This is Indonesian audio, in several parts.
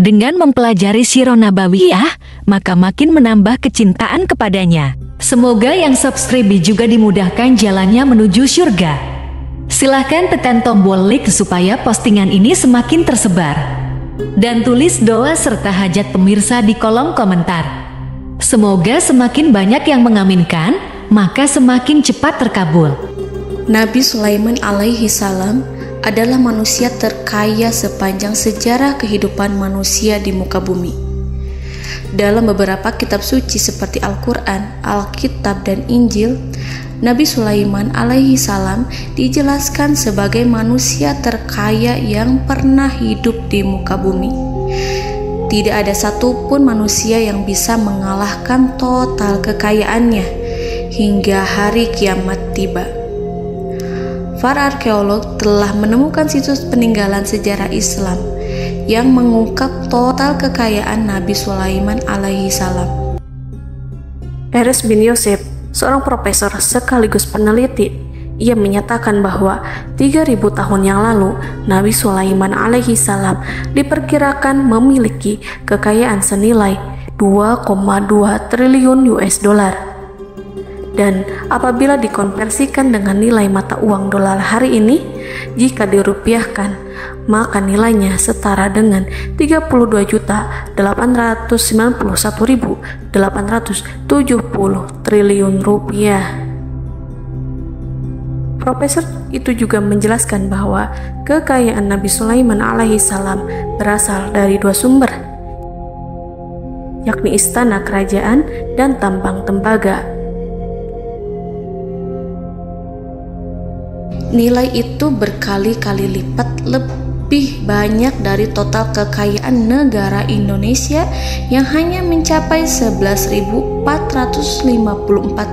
Dengan mempelajari Sirah Nabawiyah, maka makin menambah kecintaan kepadanya. Semoga yang subscribe juga dimudahkan jalannya menuju surga. Silahkan tekan tombol like supaya postingan ini semakin tersebar. Dan tulis doa serta hajat pemirsa di kolom komentar. Semoga semakin banyak yang mengaminkan, maka semakin cepat terkabul. Nabi Sulaiman alaihi salam adalah manusia terkaya sepanjang sejarah kehidupan manusia di muka bumi. Dalam beberapa kitab suci seperti Al-Quran, Alkitab, dan Injil, Nabi Sulaiman alaihi salam dijelaskan sebagai manusia terkaya yang pernah hidup di muka bumi. Tidak ada satupun manusia yang bisa mengalahkan total kekayaannya hingga hari kiamat tiba. Para arkeolog telah menemukan situs peninggalan sejarah Islam yang mengungkap total kekayaan Nabi Sulaiman alaihi salam. Erez bin Yosef, seorang profesor sekaligus peneliti, ia menyatakan bahwa 3.000 tahun yang lalu Nabi Sulaiman alaihi salam diperkirakan memiliki kekayaan senilai 2,2 triliun US dollar. Dan apabila dikonversikan dengan nilai mata uang dolar hari ini, jika dirupiahkan, maka nilainya setara dengan 32.891.870 triliun rupiah. Profesor itu juga menjelaskan bahwa kekayaan Nabi Sulaiman alaihi salam berasal dari dua sumber, yakni istana kerajaan dan tambang tembaga. Nilai itu berkali-kali lipat lebih banyak dari total kekayaan negara Indonesia yang hanya mencapai 11.454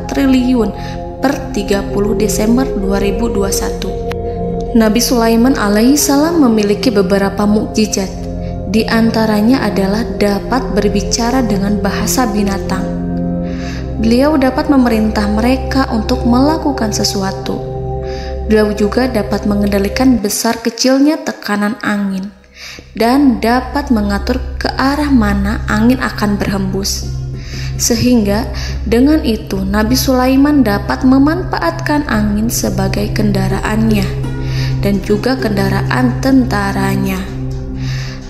triliun per 30 Desember 2021. Nabi Sulaiman alaihi salam memiliki beberapa mukjizat. Di antaranya adalah dapat berbicara dengan bahasa binatang. Beliau dapat memerintah mereka untuk melakukan sesuatu. Beliau juga dapat mengendalikan besar kecilnya tekanan angin dan dapat mengatur ke arah mana angin akan berhembus. Sehingga dengan itu Nabi Sulaiman dapat memanfaatkan angin sebagai kendaraannya dan juga kendaraan tentaranya.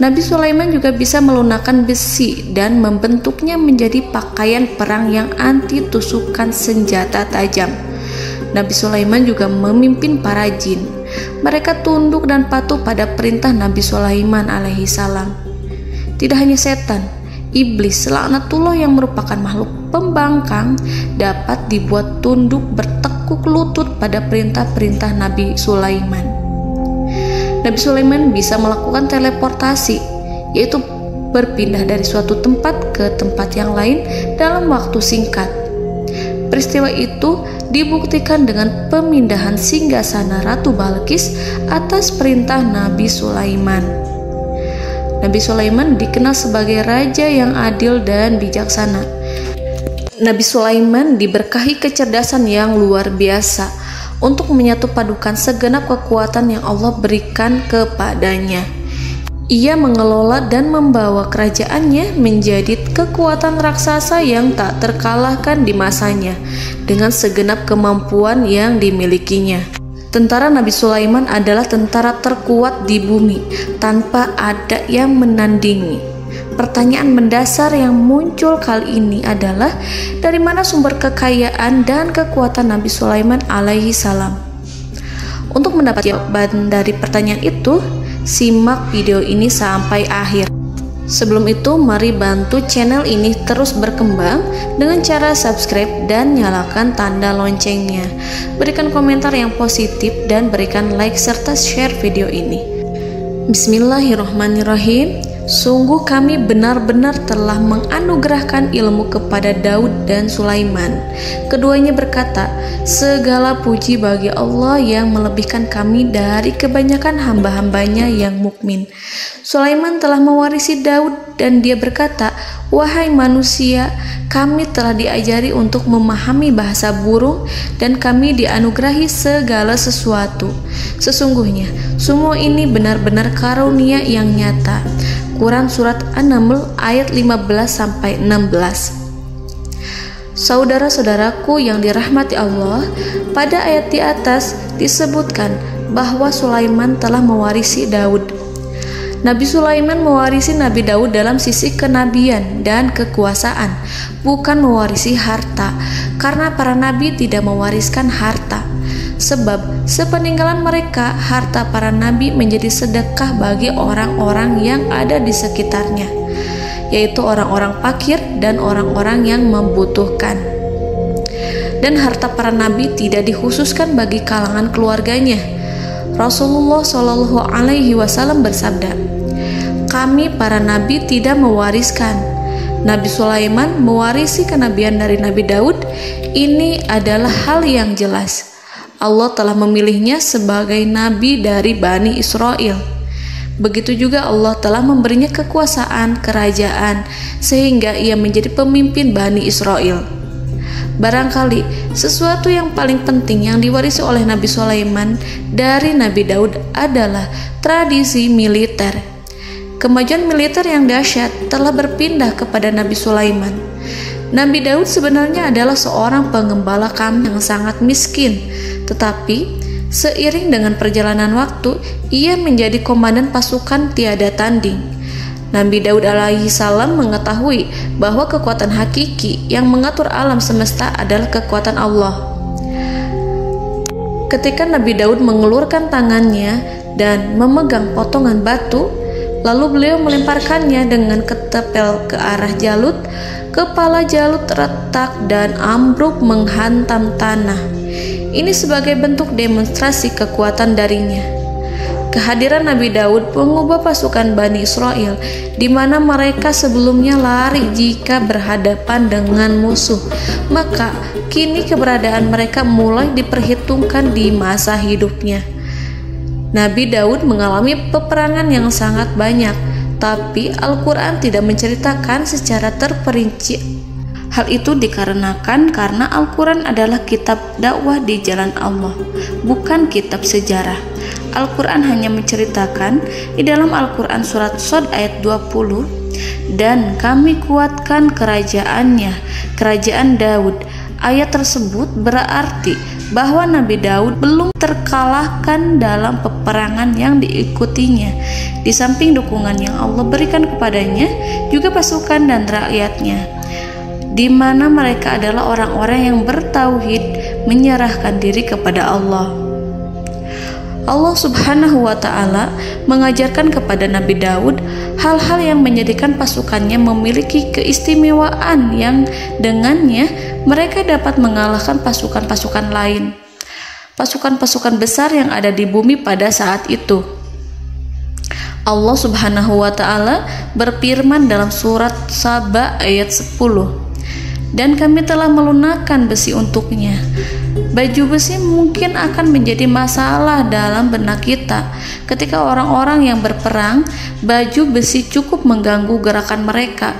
Nabi Sulaiman juga bisa melunakkan besi dan membentuknya menjadi pakaian perang yang anti tusukan senjata tajam. Nabi Sulaiman juga memimpin para jin. Mereka tunduk dan patuh pada perintah Nabi Sulaiman alaihi salam. Tidak hanya setan, iblis laknatullah yang merupakan makhluk pembangkang dapat dibuat tunduk bertekuk lutut pada perintah-perintah Nabi Sulaiman. Nabi Sulaiman bisa melakukan teleportasi, yaitu berpindah dari suatu tempat ke tempat yang lain dalam waktu singkat. Peristiwa itu dibuktikan dengan pemindahan singgasana Ratu Balqis atas perintah Nabi Sulaiman. Nabi Sulaiman dikenal sebagai raja yang adil dan bijaksana. Nabi Sulaiman diberkahi kecerdasan yang luar biasa untuk menyatu padukan segenap kekuatan yang Allah berikan kepadanya. Ia mengelola dan membawa kerajaannya menjadi kekuatan raksasa yang tak terkalahkan di masanya dengan segenap kemampuan yang dimilikinya. Tentara Nabi Sulaiman adalah tentara terkuat di bumi tanpa ada yang menandingi. Pertanyaan mendasar yang muncul kali ini adalah dari mana sumber kekayaan dan kekuatan Nabi Sulaiman alaihi salam? Untuk mendapat jawaban dari pertanyaan itu, simak video ini sampai akhir. Sebelum itu, mari bantu channel ini terus berkembang dengan cara subscribe dan nyalakan tanda loncengnya. Berikan komentar yang positif dan berikan like serta share video ini. Bismillahirrahmanirrahim. Sungguh kami benar-benar telah menganugerahkan ilmu kepada Daud dan Sulaiman. Keduanya berkata, segala puji bagi Allah yang melebihkan kami dari kebanyakan hamba-hambanya yang mukmin. Sulaiman telah mewarisi Daud dan dia berkata, wahai manusia, kami telah diajari untuk memahami bahasa burung dan kami dianugerahi segala sesuatu. Sesungguhnya semua ini benar-benar karunia yang nyata. Quran Surat An-Naml ayat 15-16. Saudara-saudaraku yang dirahmati Allah, pada ayat di atas disebutkan bahwa Sulaiman telah mewarisi Daud. Nabi Sulaiman mewarisi Nabi Daud dalam sisi kenabian dan kekuasaan, bukan mewarisi harta, karena para nabi tidak mewariskan harta. Sebab sepeninggalan mereka, harta para nabi menjadi sedekah bagi orang-orang yang ada di sekitarnya, yaitu orang-orang fakir dan orang-orang yang membutuhkan. Dan harta para nabi tidak dikhususkan bagi kalangan keluarganya. Rasulullah Shallallahu Alaihi Wasallam bersabda, "Kami para nabi tidak mewariskan." Nabi Sulaiman mewarisi kenabian dari Nabi Daud. Ini adalah hal yang jelas. Allah telah memilihnya sebagai nabi dari Bani Israel. Begitu juga Allah telah memberinya kekuasaan kerajaan sehingga ia menjadi pemimpin Bani Israel. Barangkali sesuatu yang paling penting yang diwarisi oleh Nabi Sulaiman dari Nabi Daud adalah tradisi militer. Kemajuan militer yang dahsyat telah berpindah kepada Nabi Sulaiman. Nabi Daud sebenarnya adalah seorang pengembala kambing yang sangat miskin, tetapi seiring dengan perjalanan waktu, ia menjadi komandan pasukan tiada tanding. Nabi Daud alaihi salam mengetahui bahwa kekuatan hakiki yang mengatur alam semesta adalah kekuatan Allah. Ketika Nabi Daud mengelurkan tangannya dan memegang potongan batu, lalu beliau melemparkannya dengan ketepel ke arah Jalut, kepala Jalut retak dan ambruk menghantam tanah. Ini sebagai bentuk demonstrasi kekuatan darinya. Kehadiran Nabi Daud mengubah pasukan Bani Israel, di mana mereka sebelumnya lari jika berhadapan dengan musuh. Maka kini keberadaan mereka mulai diperhitungkan di masa hidupnya. Nabi Daud mengalami peperangan yang sangat banyak, tapi Al-Quran tidak menceritakan secara terperinci. Hal itu dikarenakan karena Al-Quran adalah kitab dakwah di jalan Allah, bukan kitab sejarah. Al-Quran hanya menceritakan di dalam Al-Quran surat Shad ayat 20, "Dan kami kuatkan kerajaannya, kerajaan Daud." Ayat tersebut berarti bahwa Nabi Daud belum terkalahkan dalam peperangan yang diikutinya. Di samping dukungan yang Allah berikan kepadanya, juga pasukan dan rakyatnya, di mana mereka adalah orang-orang yang bertauhid, menyerahkan diri kepada Allah. Allah Subhanahu wa Ta'ala mengajarkan kepada Nabi Daud hal-hal yang menjadikan pasukannya memiliki keistimewaan yang dengannya mereka dapat mengalahkan pasukan-pasukan lain, pasukan-pasukan besar yang ada di bumi pada saat itu. Allah Subhanahu wa Ta'ala berfirman dalam surat Saba ayat 10, "Dan kami telah melunakkan besi untuknya." Baju besi mungkin akan menjadi masalah dalam benak kita. Ketika orang-orang yang berperang, baju besi cukup mengganggu gerakan mereka.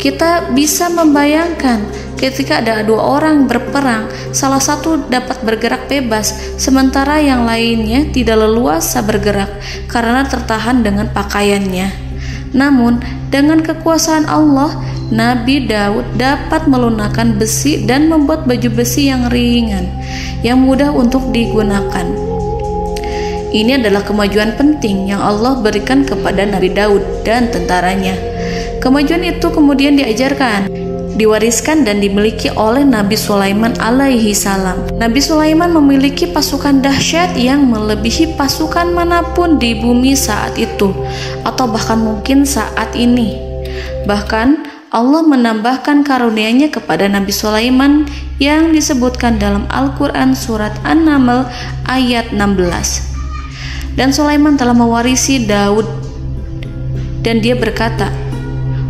Kita bisa membayangkan ketika ada dua orang berperang, salah satu dapat bergerak bebas, sementara yang lainnya tidak leluasa bergerak karena tertahan dengan pakaiannya. Namun, dengan kekuasaan Allah, Nabi Daud dapat melunakkan besi dan membuat baju besi yang ringan, yang mudah untuk digunakan. Ini adalah kemajuan penting yang Allah berikan kepada Nabi Daud dan tentaranya. Kemajuan itu kemudian diajarkan, diwariskan dan dimiliki oleh Nabi Sulaiman alaihi salam. Nabi Sulaiman memiliki pasukan dahsyat yang melebihi pasukan manapun di bumi saat itu, atau bahkan mungkin saat ini. Bahkan Allah menambahkan karunia-Nya kepada Nabi Sulaiman yang disebutkan dalam Al-Quran surat An-Naml ayat 16. Dan Sulaiman telah mewarisi Daud, dan dia berkata,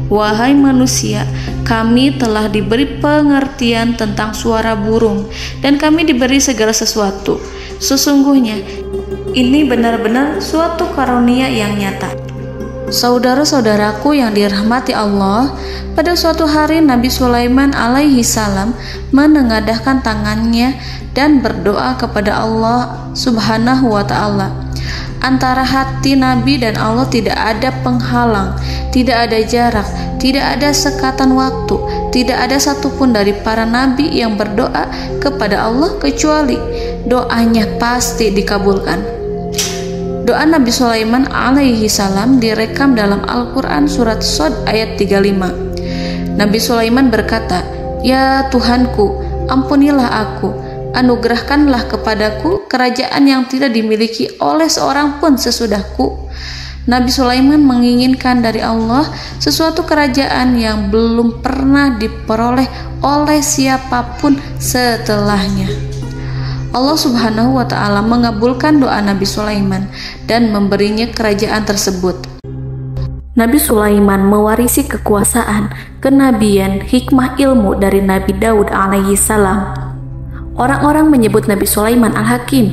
"Wahai manusia, kami telah diberi pengertian tentang suara burung, dan kami diberi segala sesuatu. Sesungguhnya ini benar-benar suatu karunia yang nyata." Saudara-saudaraku yang dirahmati Allah, pada suatu hari Nabi Sulaiman alaihi salam menengadahkan tangannya dan berdoa kepada Allah Subhanahu wa ta'ala. Antara hati Nabi dan Allah tidak ada penghalang, tidak ada jarak, tidak ada sekatan waktu, tidak ada satupun dari para nabi yang berdoa kepada Allah kecuali doanya pasti dikabulkan. Doa Nabi Sulaiman alaihi salam direkam dalam Al-Quran surat Shad ayat 35. Nabi Sulaiman berkata, "Ya Tuhanku, ampunilah aku, anugerahkanlah kepadaku kerajaan yang tidak dimiliki oleh seorang pun sesudahku." Nabi Sulaiman menginginkan dari Allah sesuatu kerajaan yang belum pernah diperoleh oleh siapapun setelahnya. Allah Subhanahu wa ta'ala mengabulkan doa Nabi Sulaiman dan memberinya kerajaan tersebut. Nabi Sulaiman mewarisi kekuasaan, kenabian, hikmah ilmu dari Nabi Daud alaihi salam. Orang-orang menyebut Nabi Sulaiman Al-Hakim,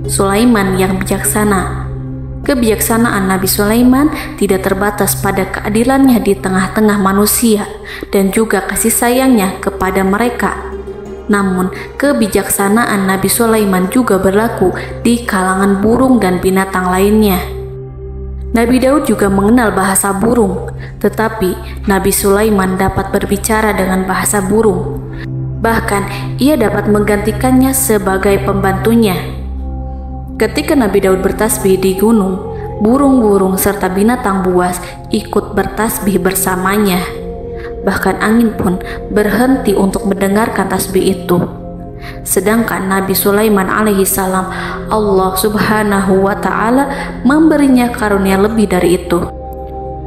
Sulaiman yang bijaksana. Kebijaksanaan Nabi Sulaiman tidak terbatas pada keadilannya di tengah-tengah manusia dan juga kasih sayangnya kepada mereka. Namun, kebijaksanaan Nabi Sulaiman juga berlaku di kalangan burung dan binatang lainnya. Nabi Daud juga mengenal bahasa burung, tetapi Nabi Sulaiman dapat berbicara dengan bahasa burung. Bahkan, ia dapat menggantikannya sebagai pembantunya. Ketika Nabi Daud bertasbih di gunung, burung-burung serta binatang buas ikut bertasbih bersamanya. Bahkan angin pun berhenti untuk mendengarkan tasbih itu. Sedangkan Nabi Sulaiman alaihi salam, Allah Subhanahu wa ta'ala memberinya karunia lebih dari itu,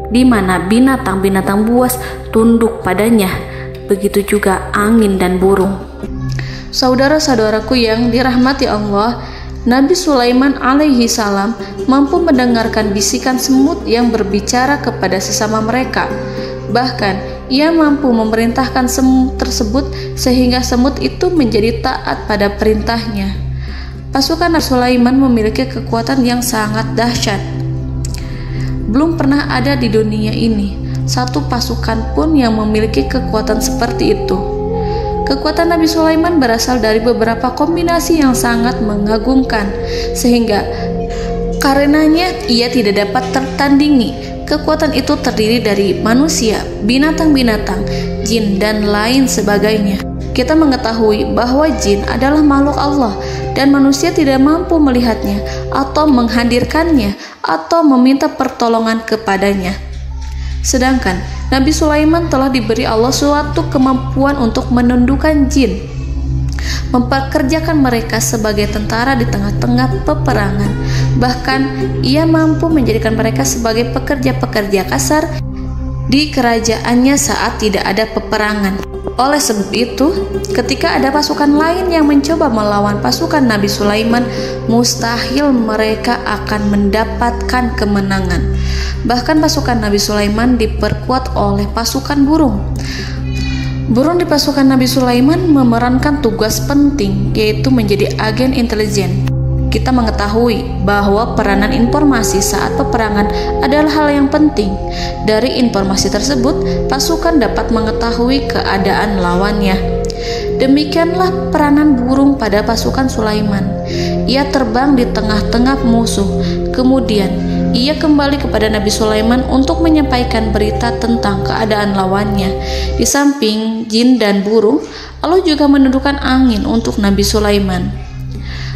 di mana binatang-binatang buas tunduk padanya, begitu juga angin dan burung. Saudara-saudaraku yang dirahmati Allah, Nabi Sulaiman alaihi salam mampu mendengarkan bisikan semut yang berbicara kepada sesama mereka. Bahkan ia mampu memerintahkan semut tersebut sehingga semut itu menjadi taat pada perintahnya. Pasukan Nabi Sulaiman memiliki kekuatan yang sangat dahsyat. Belum pernah ada di dunia ini satu pasukan pun yang memiliki kekuatan seperti itu. Kekuatan Nabi Sulaiman berasal dari beberapa kombinasi yang sangat mengagumkan, sehingga karenanya ia tidak dapat tertandingi. Kekuatan itu terdiri dari manusia, binatang-binatang, jin, dan lain sebagainya. Kita mengetahui bahwa jin adalah makhluk Allah dan manusia tidak mampu melihatnya atau menghadirkannya atau meminta pertolongan kepadanya. Sedangkan Nabi Sulaiman telah diberi Allah suatu kemampuan untuk menundukkan jin, mempekerjakan mereka sebagai tentara di tengah-tengah peperangan. Bahkan ia mampu menjadikan mereka sebagai pekerja-pekerja kasar di kerajaannya saat tidak ada peperangan. Oleh sebab itu, ketika ada pasukan lain yang mencoba melawan pasukan Nabi Sulaiman, mustahil mereka akan mendapatkan kemenangan. Bahkan pasukan Nabi Sulaiman diperkuat oleh pasukan burung. Burung di pasukan Nabi Sulaiman memerankan tugas penting, yaitu menjadi agen intelijen. Kita mengetahui bahwa peranan informasi saat peperangan adalah hal yang penting. Dari informasi tersebut, pasukan dapat mengetahui keadaan lawannya. Demikianlah peranan burung pada pasukan Sulaiman. Ia terbang di tengah-tengah musuh. Kemudian, ia kembali kepada Nabi Sulaiman untuk menyampaikan berita tentang keadaan lawannya. Di samping jin dan burung, Allah juga menundukkan angin untuk Nabi Sulaiman.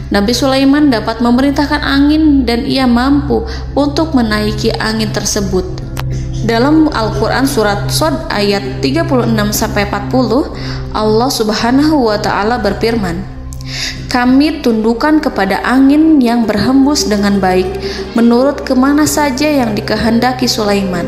Nabi Sulaiman dapat memerintahkan angin dan ia mampu untuk menaiki angin tersebut. Dalam Al-Quran surat Shad ayat 36-40, Allah Subhanahu wa ta'ala berfirman, "Kami tundukkan kepada angin yang berhembus dengan baik menurut kemana saja yang dikehendaki Sulaiman.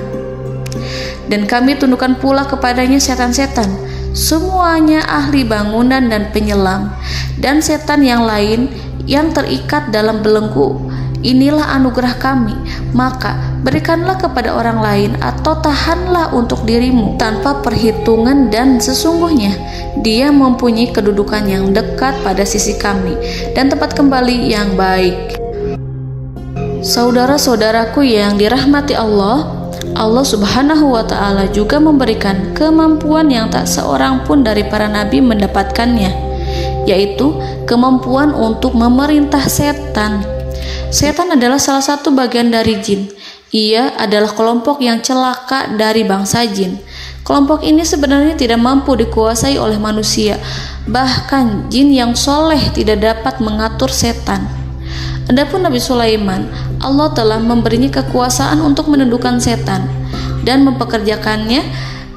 Dan kami tundukkan pula kepadanya setan-setan, semuanya ahli bangunan dan penyelam, dan setan yang lain yang terikat dalam belenggu. Inilah anugerah kami, maka berikanlah kepada orang lain atau tahanlah untuk dirimu tanpa perhitungan, dan sesungguhnya dia mempunyai kedudukan yang dekat pada sisi kami dan tempat kembali yang baik." Saudara-saudaraku yang dirahmati Allah, Allah Subhanahu wa Ta'ala juga memberikan kemampuan yang tak seorang pun dari para nabi mendapatkannya, yaitu kemampuan untuk memerintah setan. Setan adalah salah satu bagian dari jin. Ia adalah kelompok yang celaka dari bangsa jin. Kelompok ini sebenarnya tidak mampu dikuasai oleh manusia. Bahkan jin yang soleh tidak dapat mengatur setan. Adapun Nabi Sulaiman, Allah telah memberinya kekuasaan untuk menundukkan setan dan mempekerjakannya,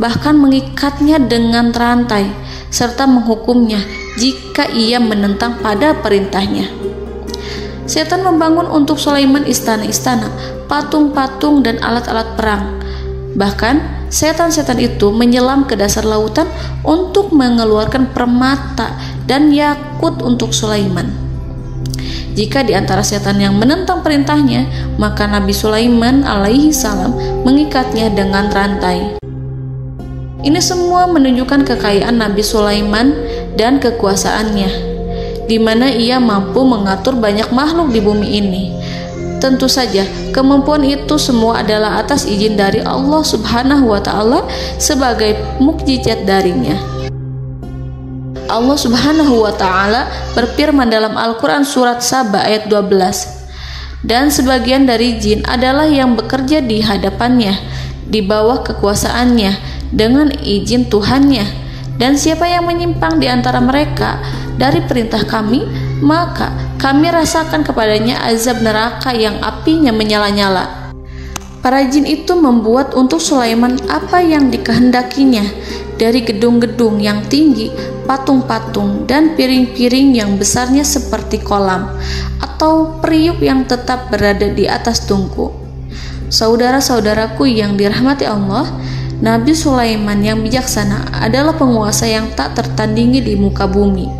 bahkan mengikatnya dengan rantai serta menghukumnya jika ia menentang pada perintahnya. Setan membangun untuk Sulaiman istana-istana, patung-patung dan alat-alat perang. Bahkan setan-setan itu menyelam ke dasar lautan untuk mengeluarkan permata dan yakut untuk Sulaiman. Jika di antara setan yang menentang perintahnya, maka Nabi Sulaiman alaihi salam mengikatnya dengan rantai. Ini semua menunjukkan kekayaan Nabi Sulaiman dan kekuasaannya, di mana ia mampu mengatur banyak makhluk di bumi ini. Tentu saja, kemampuan itu semua adalah atas izin dari Allah Subhanahu wa Ta'ala sebagai mukjizat darinya. Allah Subhanahu wa Ta'ala berfirman dalam Al-Quran surat Saba ayat 12, dan sebagian dari jin adalah yang bekerja di hadapannya di bawah kekuasaannya dengan izin Tuhannya, dan siapa yang menyimpang di antara mereka dari perintah kami, maka kami rasakan kepadanya azab neraka yang apinya menyala-nyala. Para jin itu membuat untuk Sulaiman apa yang dikehendakinya, dari gedung-gedung yang tinggi, patung-patung, dan piring-piring yang besarnya seperti kolam, atau periuk yang tetap berada di atas tungku. Saudara-saudaraku yang dirahmati Allah, Nabi Sulaiman yang bijaksana adalah penguasa yang tak tertandingi di muka bumi.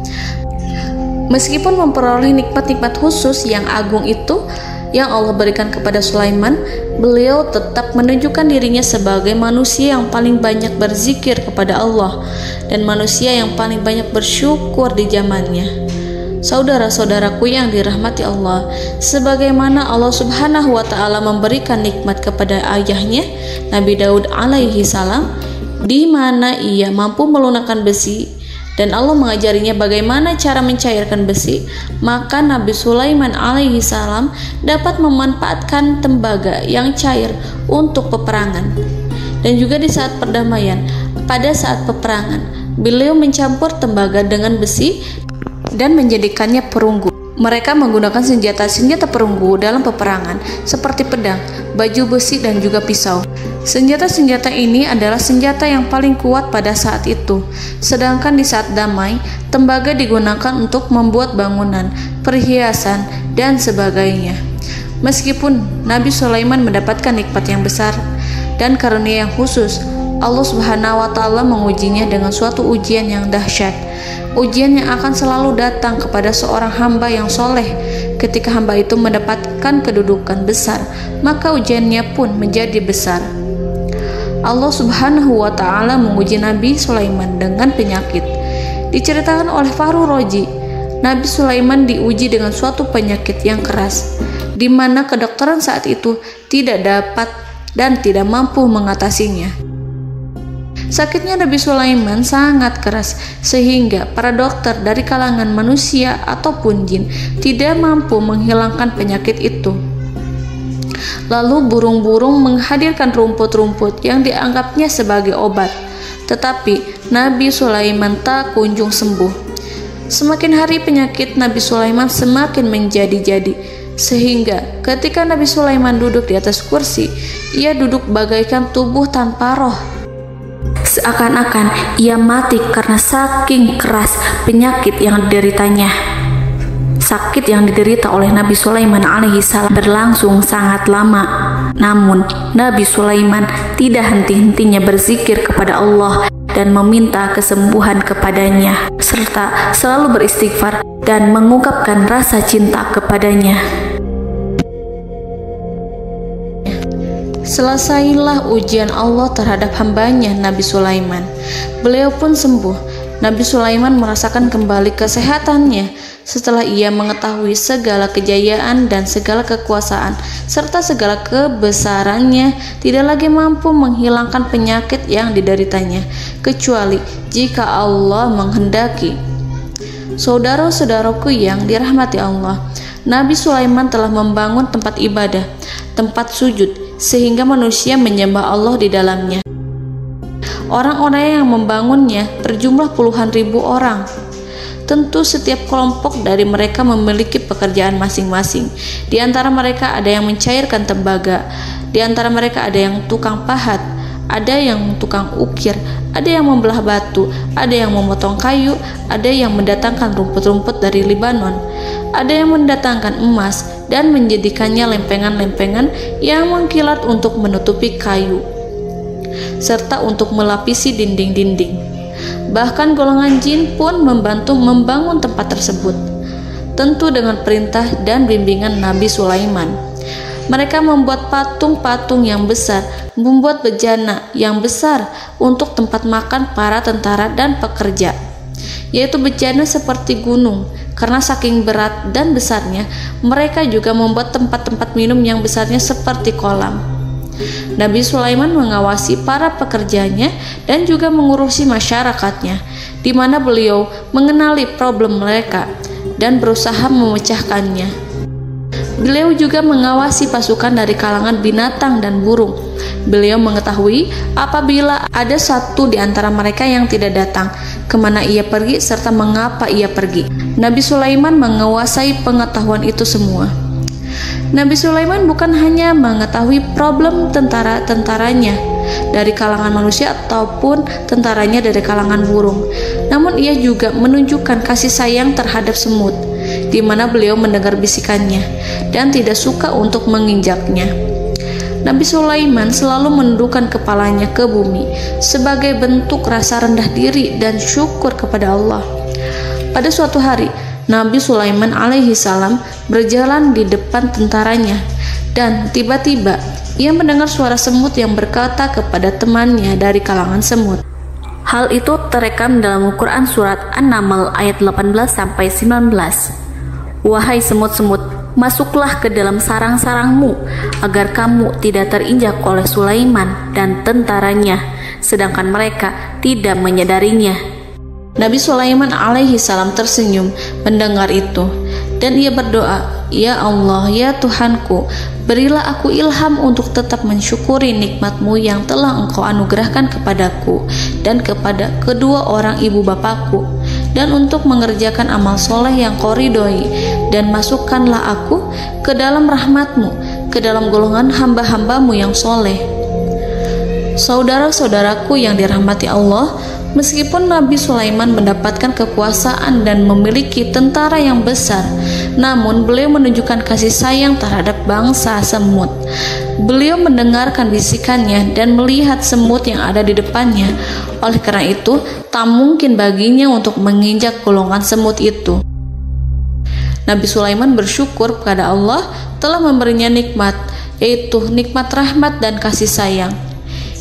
Meskipun memperoleh nikmat-nikmat khusus yang agung itu yang Allah berikan kepada Sulaiman, beliau tetap menunjukkan dirinya sebagai manusia yang paling banyak berzikir kepada Allah dan manusia yang paling banyak bersyukur di zamannya. Saudara-saudaraku yang dirahmati Allah, sebagaimana Allah Subhanahu wa Ta'ala memberikan nikmat kepada ayahnya Nabi Daud alaihi salam, di mana ia mampu melunakkan besi, dan Allah mengajarinya bagaimana cara mencairkan besi, maka Nabi Sulaiman alaihi salam dapat memanfaatkan tembaga yang cair untuk peperangan. Dan juga di saat perdamaian, pada saat peperangan, beliau mencampur tembaga dengan besi dan menjadikannya perunggu. Mereka menggunakan senjata-senjata perunggu dalam peperangan seperti pedang, baju besi, dan juga pisau. Senjata-senjata ini adalah senjata yang paling kuat pada saat itu. Sedangkan di saat damai, tembaga digunakan untuk membuat bangunan, perhiasan, dan sebagainya. Meskipun Nabi Sulaiman mendapatkan nikmat yang besar dan karunia yang khusus, Allah Subhanahu wa Ta'ala mengujinya dengan suatu ujian yang dahsyat. Ujian yang akan selalu datang kepada seorang hamba yang soleh. Ketika hamba itu mendapatkan kedudukan besar, maka ujiannya pun menjadi besar. Allah Subhanahu wa Ta'ala menguji Nabi Sulaiman dengan penyakit. Diceritakan oleh Fahru Roji, Nabi Sulaiman diuji dengan suatu penyakit yang keras, di mana kedokteran saat itu tidak dapat dan tidak mampu mengatasinya. Sakitnya Nabi Sulaiman sangat keras sehingga para dokter dari kalangan manusia ataupun jin tidak mampu menghilangkan penyakit itu. Lalu burung-burung menghadirkan rumput-rumput yang dianggapnya sebagai obat, tetapi Nabi Sulaiman tak kunjung sembuh. Semakin hari penyakit Nabi Sulaiman semakin menjadi-jadi, sehingga ketika Nabi Sulaiman duduk di atas kursi, ia duduk bagaikan tubuh tanpa roh. Seakan-akan ia mati karena saking keras penyakit yang dideritanya. Sakit yang diderita oleh Nabi Sulaiman alaihi salam berlangsung sangat lama. Namun Nabi Sulaiman tidak henti-hentinya berzikir kepada Allah dan meminta kesembuhan kepadanya, serta selalu beristighfar dan mengungkapkan rasa cinta kepadanya. Selesailah ujian Allah terhadap hambanya Nabi Sulaiman. Beliau pun sembuh. Nabi Sulaiman merasakan kembali kesehatannya setelah ia mengetahui segala kejayaan dan segala kekuasaan serta segala kebesarannya tidak lagi mampu menghilangkan penyakit yang dideritanya kecuali jika Allah menghendaki. Saudara-saudaraku yang dirahmati Allah, Nabi Sulaiman telah membangun tempat ibadah, tempat sujud, sehingga manusia menyembah Allah di dalamnya. Orang-orang yang membangunnya berjumlah puluhan ribu orang. Tentu setiap kelompok dari mereka memiliki pekerjaan masing-masing. Di antara mereka ada yang mencairkan tembaga, di antara mereka ada yang tukang pahat, ada yang tukang ukir, ada yang membelah batu, ada yang memotong kayu, ada yang mendatangkan rumput-rumput dari Libanon, ada yang mendatangkan emas dan menjadikannya lempengan-lempengan yang mengkilat untuk menutupi kayu, serta untuk melapisi dinding-dinding. Bahkan golongan jin pun membantu membangun tempat tersebut, tentu dengan perintah dan bimbingan Nabi Sulaiman. Mereka membuat patung-patung yang besar, membuat bejana yang besar untuk tempat makan para tentara dan pekerja, yaitu bejana seperti gunung. Karena saking berat dan besarnya, mereka juga membuat tempat-tempat minum yang besarnya seperti kolam. Nabi Sulaiman mengawasi para pekerjanya dan juga mengurusi masyarakatnya, di mana beliau mengenali problem mereka dan berusaha memecahkannya. Beliau juga mengawasi pasukan dari kalangan binatang dan burung. Beliau mengetahui apabila ada satu di antara mereka yang tidak datang, kemana ia pergi serta mengapa ia pergi. Nabi Sulaiman menguasai pengetahuan itu semua. Nabi Sulaiman bukan hanya mengetahui problem tentara-tentaranya dari kalangan manusia ataupun tentaranya dari kalangan burung, namun ia juga menunjukkan kasih sayang terhadap semut, di mana beliau mendengar bisikannya dan tidak suka untuk menginjaknya. Nabi Sulaiman selalu menundukkan kepalanya ke bumi sebagai bentuk rasa rendah diri dan syukur kepada Allah. Pada suatu hari, Nabi Sulaiman alaihi salam berjalan di depan tentaranya dan tiba-tiba ia mendengar suara semut yang berkata kepada temannya dari kalangan semut. Hal itu terekam dalam Al-Quran surat An-Naml ayat 18-19. Wahai semut-semut, masuklah ke dalam sarang-sarangmu agar kamu tidak terinjak oleh Sulaiman dan tentaranya, sedangkan mereka tidak menyadarinya. Nabi Sulaiman alaihi salam tersenyum mendengar itu dan ia berdoa, "Ya Allah, ya Tuhanku, berilah aku ilham untuk tetap mensyukuri nikmat-Mu yang telah Engkau anugerahkan kepadaku dan kepada kedua orang ibu bapakku, dan untuk mengerjakan amal soleh yang Kau ridhoi, dan masukkanlah aku ke dalam rahmat-Mu, ke dalam golongan hamba-hamba-Mu yang soleh." Saudara-saudaraku yang dirahmati Allah, meskipun Nabi Sulaiman mendapatkan kekuasaan dan memiliki tentara yang besar, namun beliau menunjukkan kasih sayang terhadap bangsa semut. Beliau mendengarkan bisikannya dan melihat semut yang ada di depannya. Oleh karena itu, tak mungkin baginya untuk menginjak golongan semut itu. Nabi Sulaiman bersyukur kepada Allah telah memberinya nikmat, yaitu nikmat rahmat dan kasih sayang.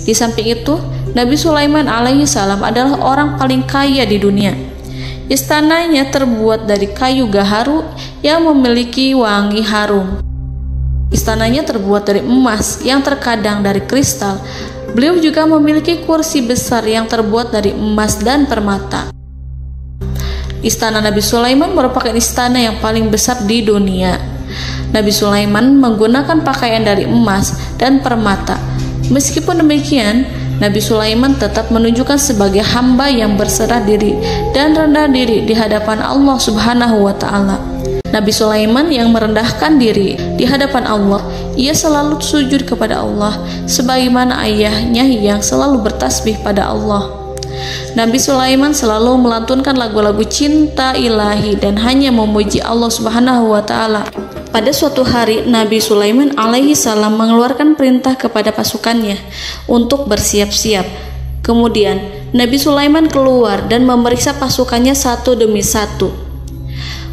Di samping itu, Nabi Sulaiman alaihi salam adalah orang paling kaya di dunia. Istananya terbuat dari kayu gaharu yang memiliki wangi harum. Istananya terbuat dari emas yang terkadang dari kristal. Beliau juga memiliki kursi besar yang terbuat dari emas dan permata. Istana Nabi Sulaiman merupakan istana yang paling besar di dunia. Nabi Sulaiman menggunakan pakaian dari emas dan permata. Meskipun demikian, Nabi Sulaiman tetap menunjukkan sebagai hamba yang berserah diri dan rendah diri di hadapan Allah Subhanahu wa Ta'ala. Nabi Sulaiman yang merendahkan diri di hadapan Allah, ia selalu sujud kepada Allah, sebagaimana ayahnya yang selalu bertasbih pada Allah. Nabi Sulaiman selalu melantunkan lagu-lagu cinta ilahi dan hanya memuji Allah Subhanahu wa Ta'ala. Pada suatu hari, Nabi Sulaiman alaihi salam mengeluarkan perintah kepada pasukannya untuk bersiap-siap. Kemudian, Nabi Sulaiman keluar dan memeriksa pasukannya satu demi satu.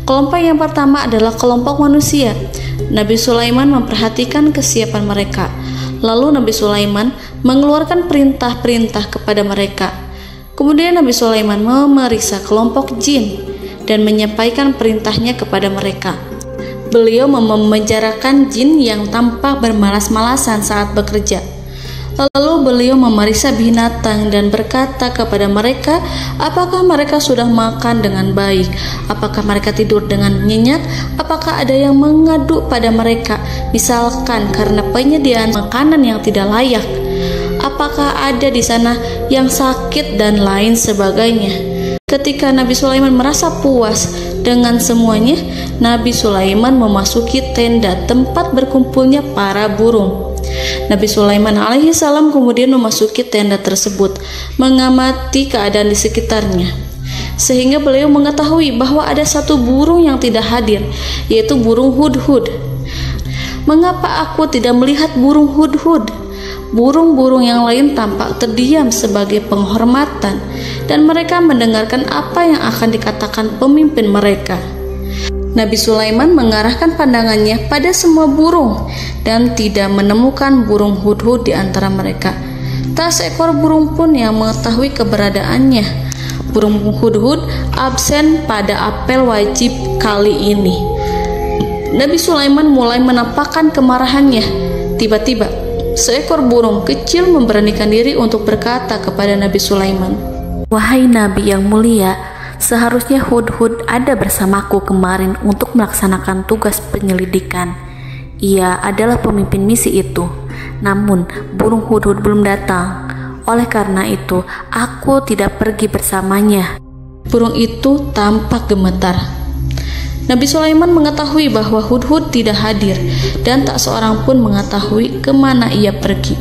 Kelompok yang pertama adalah kelompok manusia. Nabi Sulaiman memperhatikan kesiapan mereka. Lalu Nabi Sulaiman mengeluarkan perintah-perintah kepada mereka. Kemudian Nabi Sulaiman memeriksa kelompok jin dan menyampaikan perintahnya kepada mereka. Beliau memenjarakan jin yang tampak bermalas-malasan saat bekerja. Lalu beliau memeriksa binatang dan berkata kepada mereka, apakah mereka sudah makan dengan baik? Apakah mereka tidur dengan nyenyak? Apakah ada yang mengadu pada mereka, misalkan karena penyediaan makanan yang tidak layak? Apakah ada di sana yang sakit dan lain sebagainya? Ketika Nabi Sulaiman merasa puas dengan semuanya, Nabi Sulaiman memasuki tenda tempat berkumpulnya para burung. Nabi Sulaiman alaihissalam kemudian memasuki tenda tersebut, mengamati keadaan di sekitarnya, sehingga beliau mengetahui bahwa ada satu burung yang tidak hadir, yaitu burung hudhud. Mengapa aku tidak melihat burung hudhud? Burung-burung yang lain tampak terdiam sebagai penghormatan, dan mereka mendengarkan apa yang akan dikatakan pemimpin mereka. Nabi Sulaiman mengarahkan pandangannya pada semua burung dan tidak menemukan burung hudhud di antara mereka. Tak seekor burung pun yang mengetahui keberadaannya. Burung hudhud absen pada apel wajib kali ini. Nabi Sulaiman mulai menampakkan kemarahannya. Tiba-tiba, seekor burung kecil memberanikan diri untuk berkata kepada Nabi Sulaiman, "Wahai Nabi yang mulia, seharusnya hudhud ada bersamaku kemarin untuk melaksanakan tugas penyelidikan. Ia adalah pemimpin misi itu. Namun, burung hudhud belum datang. Oleh karena itu, aku tidak pergi bersamanya." Burung itu tampak gemetar. Nabi Sulaiman mengetahui bahwa hudhud tidak hadir dan tak seorang pun mengetahui kemana ia pergi.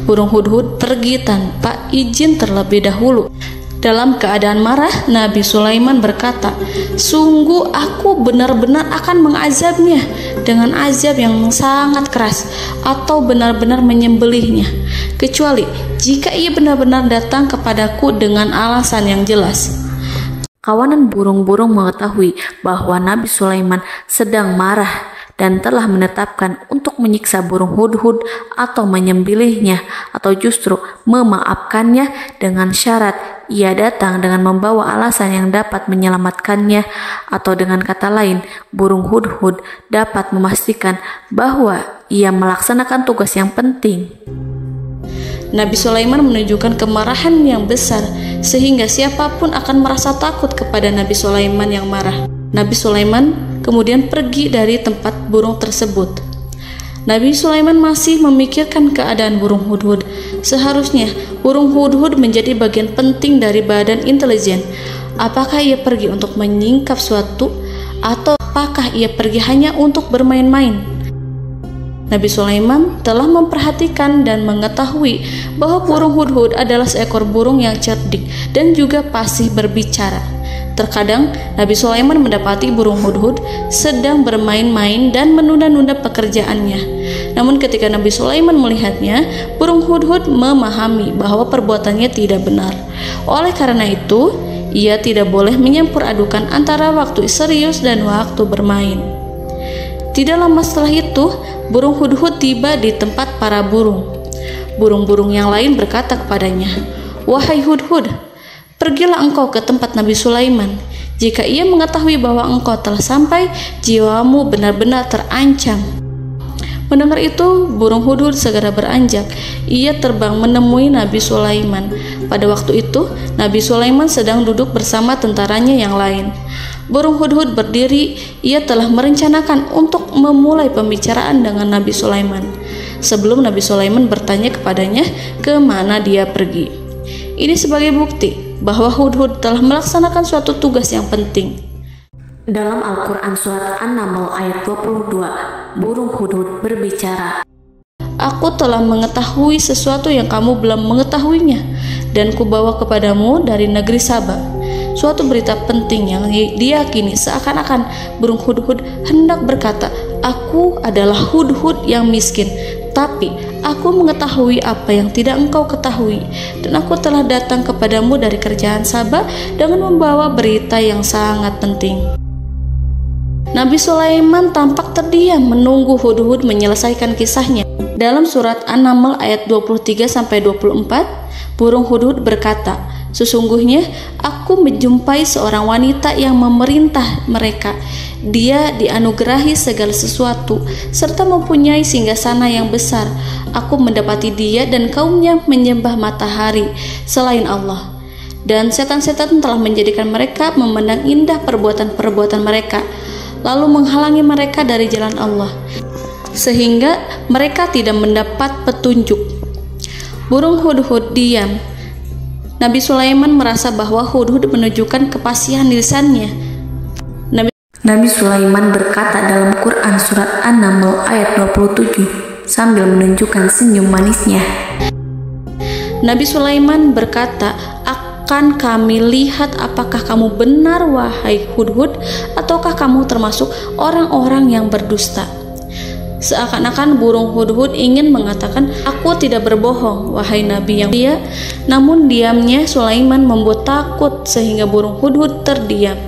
Burung hudhud pergi tanpa izin terlebih dahulu. Dalam keadaan marah, Nabi Sulaiman berkata, "Sungguh aku benar-benar akan mengazabnya dengan azab yang sangat keras atau benar-benar menyembelihnya, kecuali jika ia benar-benar datang kepadaku dengan alasan yang jelas." Kawanan burung-burung mengetahui bahwa Nabi Sulaiman sedang marah dan telah menetapkan untuk menyiksa burung hudhud atau menyembelihnya atau justru memaafkannya dengan syarat ia datang dengan membawa alasan yang dapat menyelamatkannya, atau dengan kata lain, burung hudhud dapat memastikan bahwa ia melaksanakan tugas yang penting. Nabi Sulaiman menunjukkan kemarahan yang besar sehingga siapapun akan merasa takut kepada Nabi Sulaiman yang marah. Nabi Sulaiman kemudian pergi dari tempat burung tersebut. Nabi Sulaiman masih memikirkan keadaan burung hudhud. Seharusnya burung hudhud menjadi bagian penting dari badan intelijen. Apakah ia pergi untuk menyingkap suatu, atau apakah ia pergi hanya untuk bermain-main? Nabi Sulaiman telah memperhatikan dan mengetahui bahwa burung hudhud adalah seekor burung yang cerdik dan juga fasih berbicara. Terkadang Nabi Sulaiman mendapati burung hudhud sedang bermain-main dan menunda-nunda pekerjaannya. Namun ketika Nabi Sulaiman melihatnya, burung hudhud memahami bahwa perbuatannya tidak benar. Oleh karena itu, ia tidak boleh menyampur adukan antara waktu serius dan waktu bermain. Tidak lama setelah itu, burung hudhud tiba di tempat para burung. Burung-burung yang lain berkata kepadanya, "Wahai hudhud, pergilah engkau ke tempat Nabi Sulaiman. Jika ia mengetahui bahwa engkau telah sampai, jiwamu benar-benar terancam." Mendengar itu, burung hudhud segera beranjak. Ia terbang menemui Nabi Sulaiman. Pada waktu itu, Nabi Sulaiman sedang duduk bersama tentaranya yang lain. Burung hudhud berdiri. Ia telah merencanakan untuk memulai pembicaraan dengan Nabi Sulaiman sebelum Nabi Sulaiman bertanya kepadanya kemana dia pergi. Ini sebagai bukti bahwa hudhud telah melaksanakan suatu tugas yang penting. Dalam Al-Quran Surat An-Naml ayat 22, burung hudhud berbicara, "Aku telah mengetahui sesuatu yang kamu belum mengetahuinya, dan kubawa kepadamu dari negeri Saba suatu berita penting yang diyakini seakan-akan burung hudhud hendak berkata, 'Aku adalah hudhud yang miskin, tapi aku mengetahui apa yang tidak engkau ketahui, dan aku telah datang kepadamu dari kerajaan Saba dengan membawa berita yang sangat penting.'" Nabi Sulaiman tampak terdiam menunggu hudhud menyelesaikan kisahnya. Dalam surat An-Naml ayat 23-24, burung hudhud berkata, "Sesungguhnya aku menjumpai seorang wanita yang memerintah mereka. Dia dianugerahi segala sesuatu serta mempunyai singgasana yang besar. Aku mendapati dia dan kaumnya menyembah matahari selain Allah. Dan setan-setan telah menjadikan mereka memandang indah perbuatan-perbuatan mereka, lalu menghalangi mereka dari jalan Allah, sehingga mereka tidak mendapat petunjuk." Burung hudhud diam. Nabi Sulaiman merasa bahwa hudhud menunjukkan kefasihan lisannya. Nabi Sulaiman berkata dalam Quran surat An-Naml ayat 27 sambil menunjukkan senyum manisnya. Nabi Sulaiman berkata, "Akan kami lihat apakah kamu benar, wahai hudhud, ataukah kamu termasuk orang-orang yang berdusta." Seakan-akan burung hudhud ingin mengatakan, "Aku tidak berbohong, wahai Nabi yang mulia." Namun diamnya Sulaiman membuat takut sehingga burung hudhud terdiam.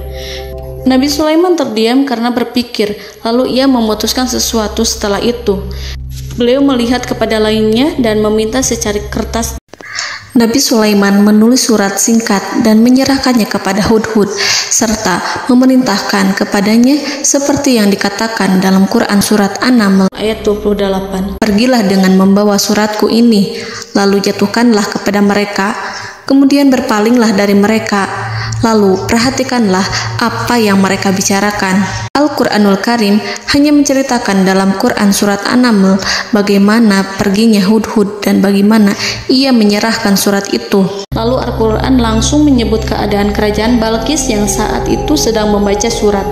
Nabi Sulaiman terdiam karena berpikir, lalu ia memutuskan sesuatu setelah itu. Beliau melihat kepada lainnya dan meminta secari kertas. Nabi Sulaiman menulis surat singkat dan menyerahkannya kepada hudhud serta memerintahkan kepadanya seperti yang dikatakan dalam Quran surat An-Naml ayat 28. "Pergilah dengan membawa suratku ini, lalu jatuhkanlah kepada mereka, kemudian berpalinglah dari mereka, lalu perhatikanlah apa yang mereka bicarakan." Al-Quranul Karim hanya menceritakan dalam Quran surat An-Naml bagaimana perginya hudhud dan bagaimana ia menyerahkan surat itu. Lalu Al-Quran langsung menyebut keadaan kerajaan Balqis yang saat itu sedang membaca surat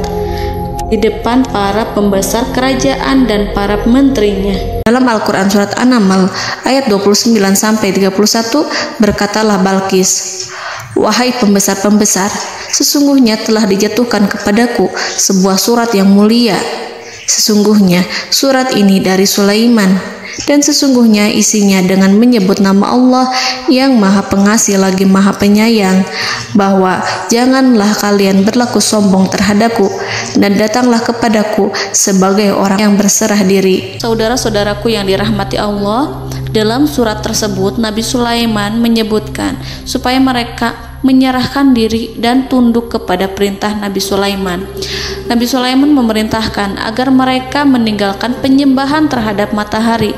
di depan para pembesar kerajaan dan para menterinya. Dalam Al-Quran surat An-Naml ayat 29-31 berkatalah Balqis, "Wahai pembesar-pembesar, sesungguhnya telah dijatuhkan kepadaku sebuah surat yang mulia. Sesungguhnya surat ini dari Sulaiman, dan sesungguhnya isinya dengan menyebut nama Allah yang Maha Pengasih lagi Maha Penyayang, bahwa janganlah kalian berlaku sombong terhadapku, dan datanglah kepadaku sebagai orang yang berserah diri." Saudara-saudaraku yang dirahmati Allah, dalam surat tersebut Nabi Sulaiman menyebutkan supaya mereka menyerahkan diri dan tunduk kepada perintah Nabi Sulaiman. Nabi Sulaiman memerintahkan agar mereka meninggalkan penyembahan terhadap matahari.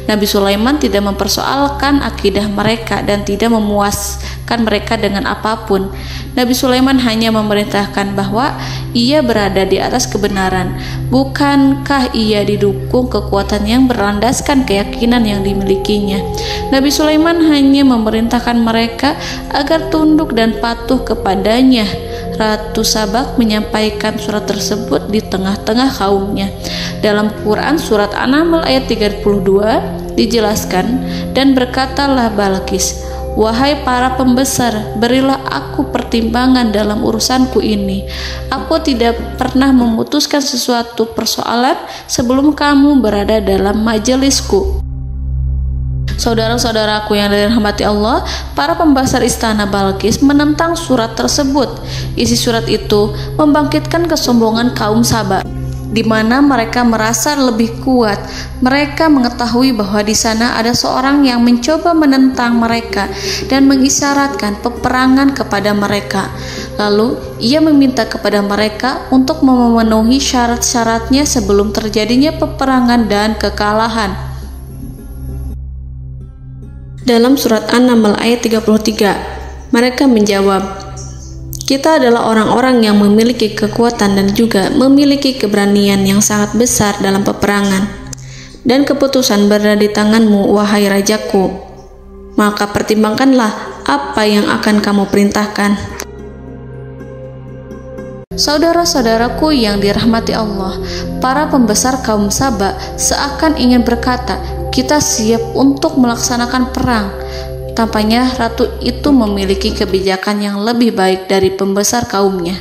Nabi Sulaiman tidak mempersoalkan akidah mereka dan tidak memuaskan mereka dengan apapun. Nabi Sulaiman hanya memerintahkan bahwa ia berada di atas kebenaran. Bukankah ia didukung kekuatan yang berlandaskan keyakinan yang dimilikinya? Nabi Sulaiman hanya memerintahkan mereka agar tunduk dan patuh kepadanya. Ratu Sabak menyampaikan surat tersebut di tengah-tengah kaumnya. Dalam Quran surat An-Naml ayat 32 dijelaskan, "Dan berkatalah Balqis, wahai para pembesar, berilah aku pertimbangan dalam urusanku ini. Aku tidak pernah memutuskan sesuatu persoalan sebelum kamu berada dalam majelisku." Saudara-saudaraku yang dirahmati Allah, para pembesar istana Balqis menentang surat tersebut. Isi surat itu membangkitkan kesombongan kaum Sabak, di mana mereka merasa lebih kuat. Mereka mengetahui bahwa di sana ada seorang yang mencoba menentang mereka dan mengisyaratkan peperangan kepada mereka. Lalu ia meminta kepada mereka untuk memenuhi syarat-syaratnya sebelum terjadinya peperangan dan kekalahan. Dalam surat An-Naml ayat 33, mereka menjawab, "Kita adalah orang-orang yang memiliki kekuatan dan juga memiliki keberanian yang sangat besar dalam peperangan. Dan keputusan berada di tanganmu, wahai rajaku. Maka pertimbangkanlah apa yang akan kamu perintahkan." Saudara-saudaraku yang dirahmati Allah, para pembesar kaum Sabak seakan ingin berkata, "Kita siap untuk melaksanakan perang." Tampaknya ratu itu memiliki kebijakan yang lebih baik dari pembesar kaumnya.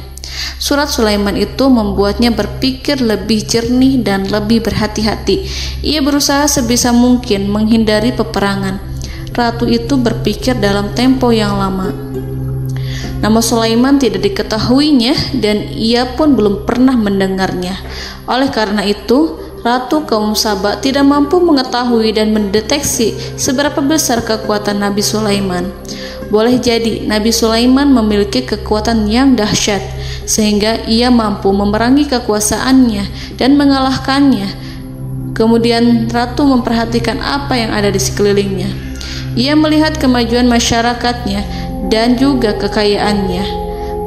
Surat Sulaiman itu membuatnya berpikir lebih jernih dan lebih berhati-hati. Ia berusaha sebisa mungkin menghindari peperangan. Ratu itu berpikir dalam tempo yang lama. Nama Sulaiman tidak diketahuinya dan ia pun belum pernah mendengarnya. Oleh karena itu, Ratu kaum Saba tidak mampu mengetahui dan mendeteksi seberapa besar kekuatan Nabi Sulaiman. Boleh jadi Nabi Sulaiman memiliki kekuatan yang dahsyat, sehingga ia mampu memerangi kekuasaannya dan mengalahkannya. Kemudian Ratu memperhatikan apa yang ada di sekelilingnya. Ia melihat kemajuan masyarakatnya dan juga kekayaannya.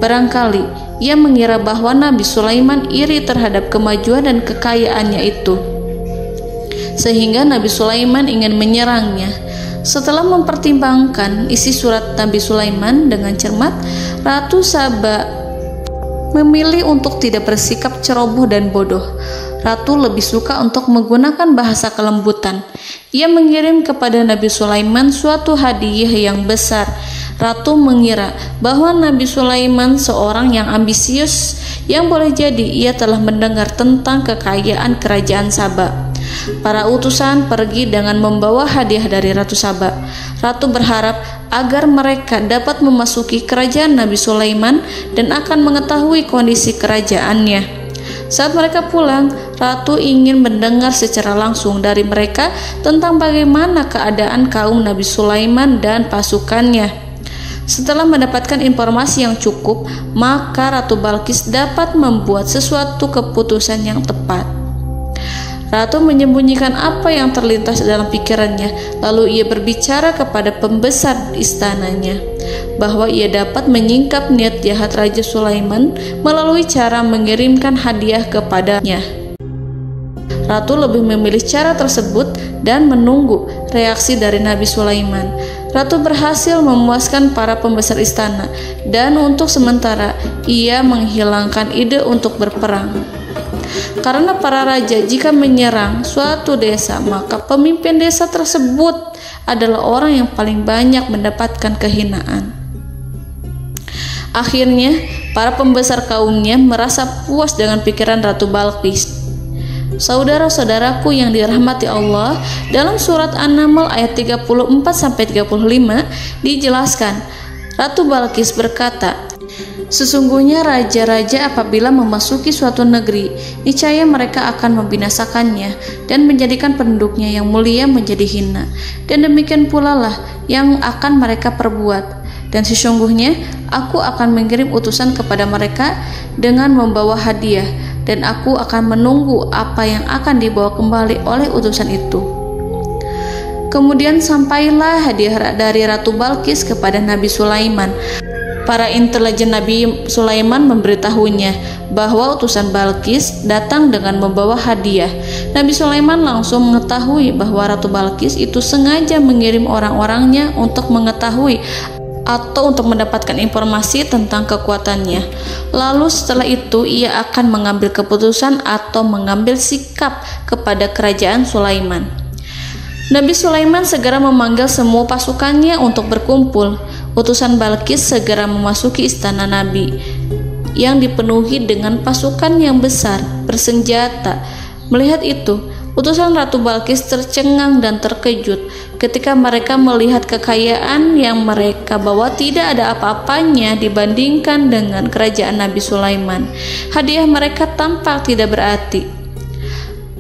Barangkali ia mengira bahwa Nabi Sulaiman iri terhadap kemajuan dan kekayaannya itu, sehingga Nabi Sulaiman ingin menyerangnya. Setelah mempertimbangkan isi surat Nabi Sulaiman dengan cermat, Ratu Saba memilih untuk tidak bersikap ceroboh dan bodoh. Ratu lebih suka untuk menggunakan bahasa kelembutan. Ia mengirim kepada Nabi Sulaiman suatu hadiah yang besar. Ratu mengira bahwa Nabi Sulaiman seorang yang ambisius, yang boleh jadi ia telah mendengar tentang kekayaan kerajaan Saba. Para utusan pergi dengan membawa hadiah dari Ratu Saba. Ratu berharap agar mereka dapat memasuki kerajaan Nabi Sulaiman dan akan mengetahui kondisi kerajaannya. Saat mereka pulang, Ratu ingin mendengar secara langsung dari mereka tentang bagaimana keadaan kaum Nabi Sulaiman dan pasukannya. Setelah mendapatkan informasi yang cukup, maka Ratu Balqis dapat membuat sesuatu keputusan yang tepat. Ratu menyembunyikan apa yang terlintas dalam pikirannya, lalu ia berbicara kepada pembesar istananya bahwa ia dapat menyingkap niat jahat Raja Sulaiman melalui cara mengirimkan hadiah kepadanya. Ratu lebih memilih cara tersebut dan menunggu reaksi dari Nabi Sulaiman. Ratu berhasil memuaskan para pembesar istana, dan untuk sementara ia menghilangkan ide untuk berperang. Karena para raja jika menyerang suatu desa, maka pemimpin desa tersebut adalah orang yang paling banyak mendapatkan kehinaan. Akhirnya, para pembesar kaumnya merasa puas dengan pikiran Ratu Balqis. Saudara-saudaraku yang dirahmati Allah, dalam surat An-Naml ayat 34-35 dijelaskan, Ratu Balqis berkata, "Sesungguhnya raja-raja apabila memasuki suatu negeri, niscaya mereka akan membinasakannya dan menjadikan penduduknya yang mulia menjadi hina, dan demikian pula lah yang akan mereka perbuat. Dan sesungguhnya aku akan mengirim utusan kepada mereka dengan membawa hadiah, dan aku akan menunggu apa yang akan dibawa kembali oleh utusan itu." Kemudian sampailah hadiah dari Ratu Balqis kepada Nabi Sulaiman. Para intelijen Nabi Sulaiman memberitahunya bahwa utusan Balqis datang dengan membawa hadiah. Nabi Sulaiman langsung mengetahui bahwa Ratu Balqis itu sengaja mengirim orang-orangnya untuk mengetahui atau untuk mendapatkan informasi tentang kekuatannya. Lalu setelah itu ia akan mengambil keputusan atau mengambil sikap kepada kerajaan Sulaiman. Nabi Sulaiman segera memanggil semua pasukannya untuk berkumpul. Utusan Balqis segera memasuki istana Nabi yang dipenuhi dengan pasukan yang besar bersenjata. Melihat itu, utusan Ratu Balqis tercengang dan terkejut ketika mereka melihat kekayaan yang mereka bawa tidak ada apa-apanya dibandingkan dengan kerajaan Nabi Sulaiman. Hadiah mereka tampak tidak berarti.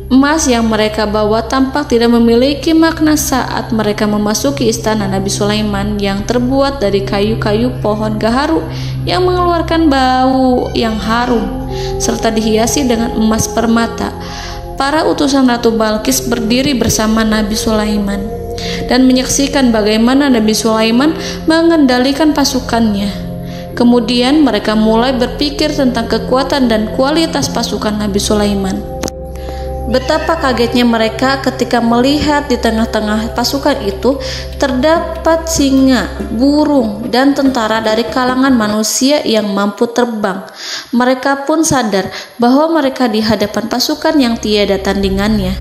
Emas yang mereka bawa tampak tidak memiliki makna saat mereka memasuki istana Nabi Sulaiman yang terbuat dari kayu-kayu pohon gaharu yang mengeluarkan bau yang harum serta dihiasi dengan emas permata. Para utusan Ratu Balqis berdiri bersama Nabi Sulaiman dan menyaksikan bagaimana Nabi Sulaiman mengendalikan pasukannya. Kemudian mereka mulai berpikir tentang kekuatan dan kualitas pasukan Nabi Sulaiman. Betapa kagetnya mereka ketika melihat di tengah-tengah pasukan itu terdapat singa, burung, dan tentara dari kalangan manusia yang mampu terbang. Mereka pun sadar bahwa mereka di hadapan pasukan yang tiada tandingannya.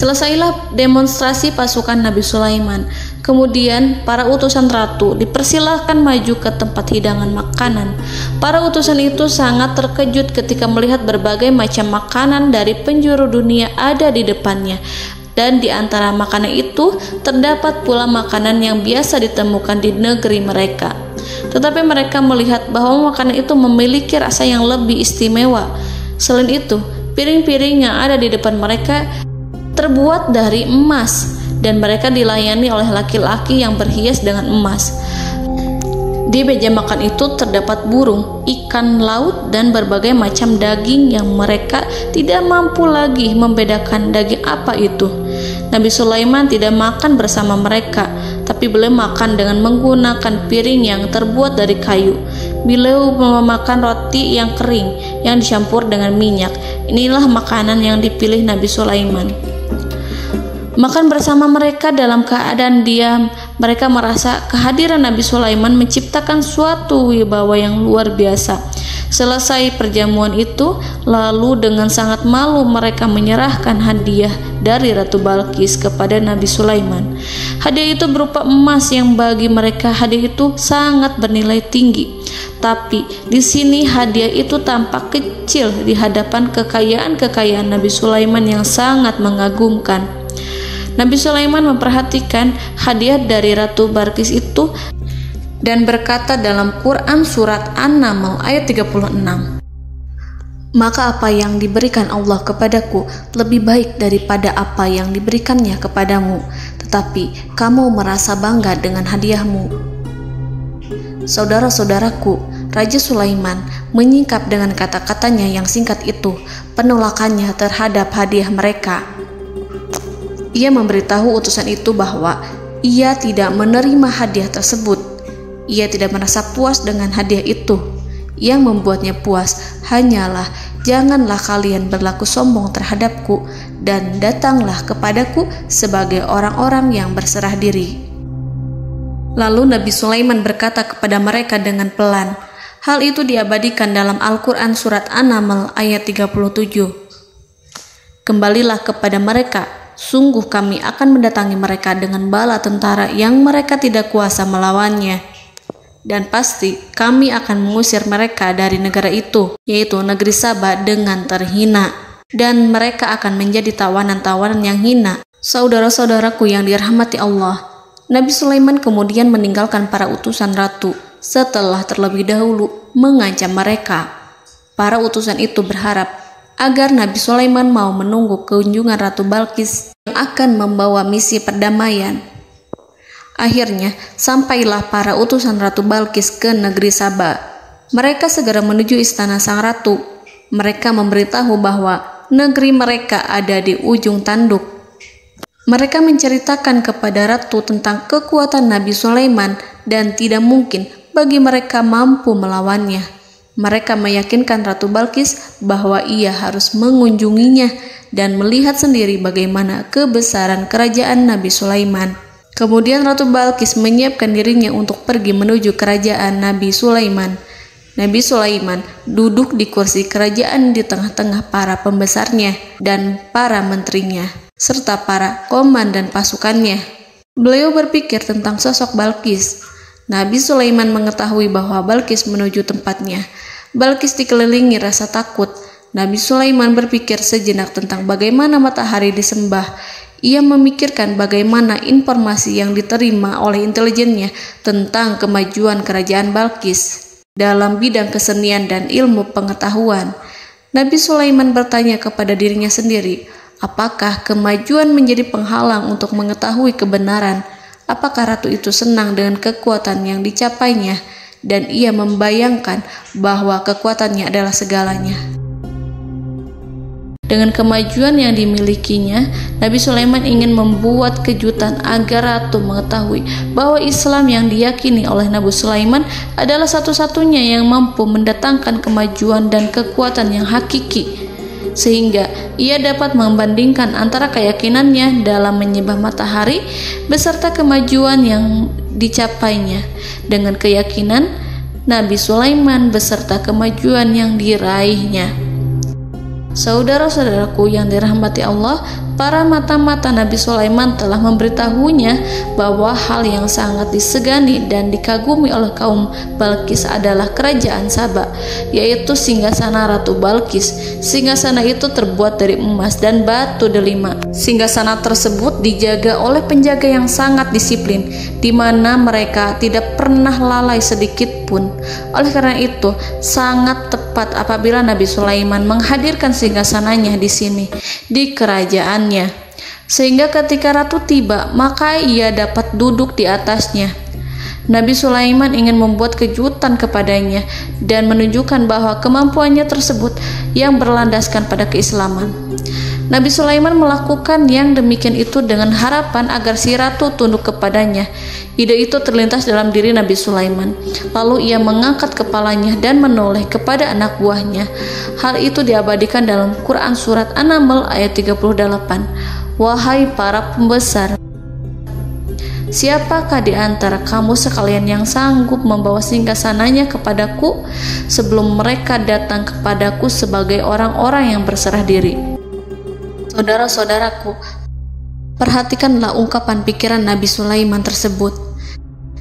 Selesailah demonstrasi pasukan Nabi Sulaiman. Kemudian para utusan ratu dipersilahkan maju ke tempat hidangan makanan. Para utusan itu sangat terkejut ketika melihat berbagai macam makanan dari penjuru dunia ada di depannya. Dan di antara makanan itu terdapat pula makanan yang biasa ditemukan di negeri mereka. Tetapi mereka melihat bahwa makanan itu memiliki rasa yang lebih istimewa. Selain itu, piring-piring yang ada di depan mereka terbuat dari emas, dan mereka dilayani oleh laki-laki yang berhias dengan emas. Di meja makan itu terdapat burung, ikan laut, dan berbagai macam daging yang mereka tidak mampu lagi membedakan daging apa itu. Nabi Sulaiman tidak makan bersama mereka, tapi beliau makan dengan menggunakan piring yang terbuat dari kayu. Beliau memakan roti yang kering yang dicampur dengan minyak. Inilah makanan yang dipilih Nabi Sulaiman. Makan bersama mereka dalam keadaan diam, mereka merasa kehadiran Nabi Sulaiman menciptakan suatu wibawa yang luar biasa. Selesai perjamuan itu, lalu dengan sangat malu mereka menyerahkan hadiah dari Ratu Balqis kepada Nabi Sulaiman. Hadiah itu berupa emas yang bagi mereka hadiah itu sangat bernilai tinggi. Tapi di sini hadiah itu tampak kecil di hadapan kekayaan Nabi Sulaiman yang sangat mengagumkan. Nabi Sulaiman memperhatikan hadiah dari Ratu Balqis itu dan berkata dalam Quran surat An-Naml ayat 36, "Maka apa yang diberikan Allah kepadaku lebih baik daripada apa yang diberikannya kepadamu, tetapi kamu merasa bangga dengan hadiahmu." Saudara-saudaraku, Raja Sulaiman menyingkap dengan kata-katanya yang singkat itu penolakannya terhadap hadiah mereka. Ia memberitahu utusan itu bahwa ia tidak menerima hadiah tersebut. Ia tidak merasa puas dengan hadiah itu. Yang membuatnya puas hanyalah, janganlah kalian berlaku sombong terhadapku dan datanglah kepadaku sebagai orang-orang yang berserah diri. Lalu Nabi Sulaiman berkata kepada mereka dengan pelan. Hal itu diabadikan dalam Al-Quran surat An-Naml ayat 37. "Kembalilah kepada mereka. Sungguh kami akan mendatangi mereka dengan bala tentara yang mereka tidak kuasa melawannya. Dan pasti kami akan mengusir mereka dari negara itu, yaitu negeri Saba, dengan terhina. Dan mereka akan menjadi tawanan-tawanan yang hina." Saudara-saudaraku yang dirahmati Allah, Nabi Sulaiman kemudian meninggalkan para utusan ratu setelah terlebih dahulu mengancam mereka. Para utusan itu berharap agar Nabi Sulaiman mau menunggu kunjungan Ratu Balqis yang akan membawa misi perdamaian. Akhirnya, sampailah para utusan Ratu Balqis ke negeri Saba. Mereka segera menuju istana sang ratu. Mereka memberitahu bahwa negeri mereka ada di ujung tanduk. Mereka menceritakan kepada ratu tentang kekuatan Nabi Sulaiman dan tidak mungkin bagi mereka mampu melawannya. Mereka meyakinkan Ratu Balqis bahwa ia harus mengunjunginya dan melihat sendiri bagaimana kebesaran kerajaan Nabi Sulaiman. Kemudian Ratu Balqis menyiapkan dirinya untuk pergi menuju kerajaan Nabi Sulaiman. Nabi Sulaiman duduk di kursi kerajaan di tengah-tengah para pembesarnya dan para menterinya, serta para komandan pasukannya. Beliau berpikir tentang sosok Balqis. Nabi Sulaiman mengetahui bahwa Balqis menuju tempatnya. Balqis dikelilingi rasa takut. Nabi Sulaiman berpikir sejenak tentang bagaimana matahari disembah. Ia memikirkan bagaimana informasi yang diterima oleh intelijennya tentang kemajuan kerajaan Balqis dalam bidang kesenian dan ilmu pengetahuan. Nabi Sulaiman bertanya kepada dirinya sendiri, apakah kemajuan menjadi penghalang untuk mengetahui kebenaran? Apakah ratu itu senang dengan kekuatan yang dicapainya? Dan ia membayangkan bahwa kekuatannya adalah segalanya. Dengan kemajuan yang dimilikinya, Nabi Sulaiman ingin membuat kejutan agar ratu mengetahui bahwa Islam yang diyakini oleh Nabi Sulaiman adalah satu-satunya yang mampu mendatangkan kemajuan dan kekuatan yang hakiki, sehingga ia dapat membandingkan antara keyakinannya dalam menyembah matahari beserta kemajuan yang dicapainya dengan keyakinan Nabi Sulaiman beserta kemajuan yang diraihnya. Saudara-saudaraku yang dirahmati Allah, para mata-mata Nabi Sulaiman telah memberitahunya bahwa hal yang sangat disegani dan dikagumi oleh kaum Balkis adalah kerajaan Saba, yaitu singgasana Ratu Balkis. Singgasana itu terbuat dari emas dan batu delima. Singgasana tersebut dijaga oleh penjaga yang sangat disiplin, di mana mereka tidak pernah lalai sedikit pun. Oleh karena itu, sangat tepat apabila Nabi Sulaiman menghadirkan singgasananya di sini, di kerajaannya, sehingga ketika ratu tiba, maka ia dapat duduk di atasnya. Nabi Sulaiman ingin membuat kejutan kepadanya dan menunjukkan bahwa kemampuannya tersebut yang berlandaskan pada keislaman. Nabi Sulaiman melakukan yang demikian itu dengan harapan agar si ratu tunduk kepadanya. Ide itu terlintas dalam diri Nabi Sulaiman. Lalu ia mengangkat kepalanya dan menoleh kepada anak buahnya. Hal itu diabadikan dalam Quran Surat An-Naml ayat 38. Wahai para pembesar, siapakah di antara kamu sekalian yang sanggup membawa singgasananya kepadaku sebelum mereka datang kepadaku sebagai orang-orang yang berserah diri? Saudara-saudaraku, perhatikanlah ungkapan pikiran Nabi Sulaiman tersebut.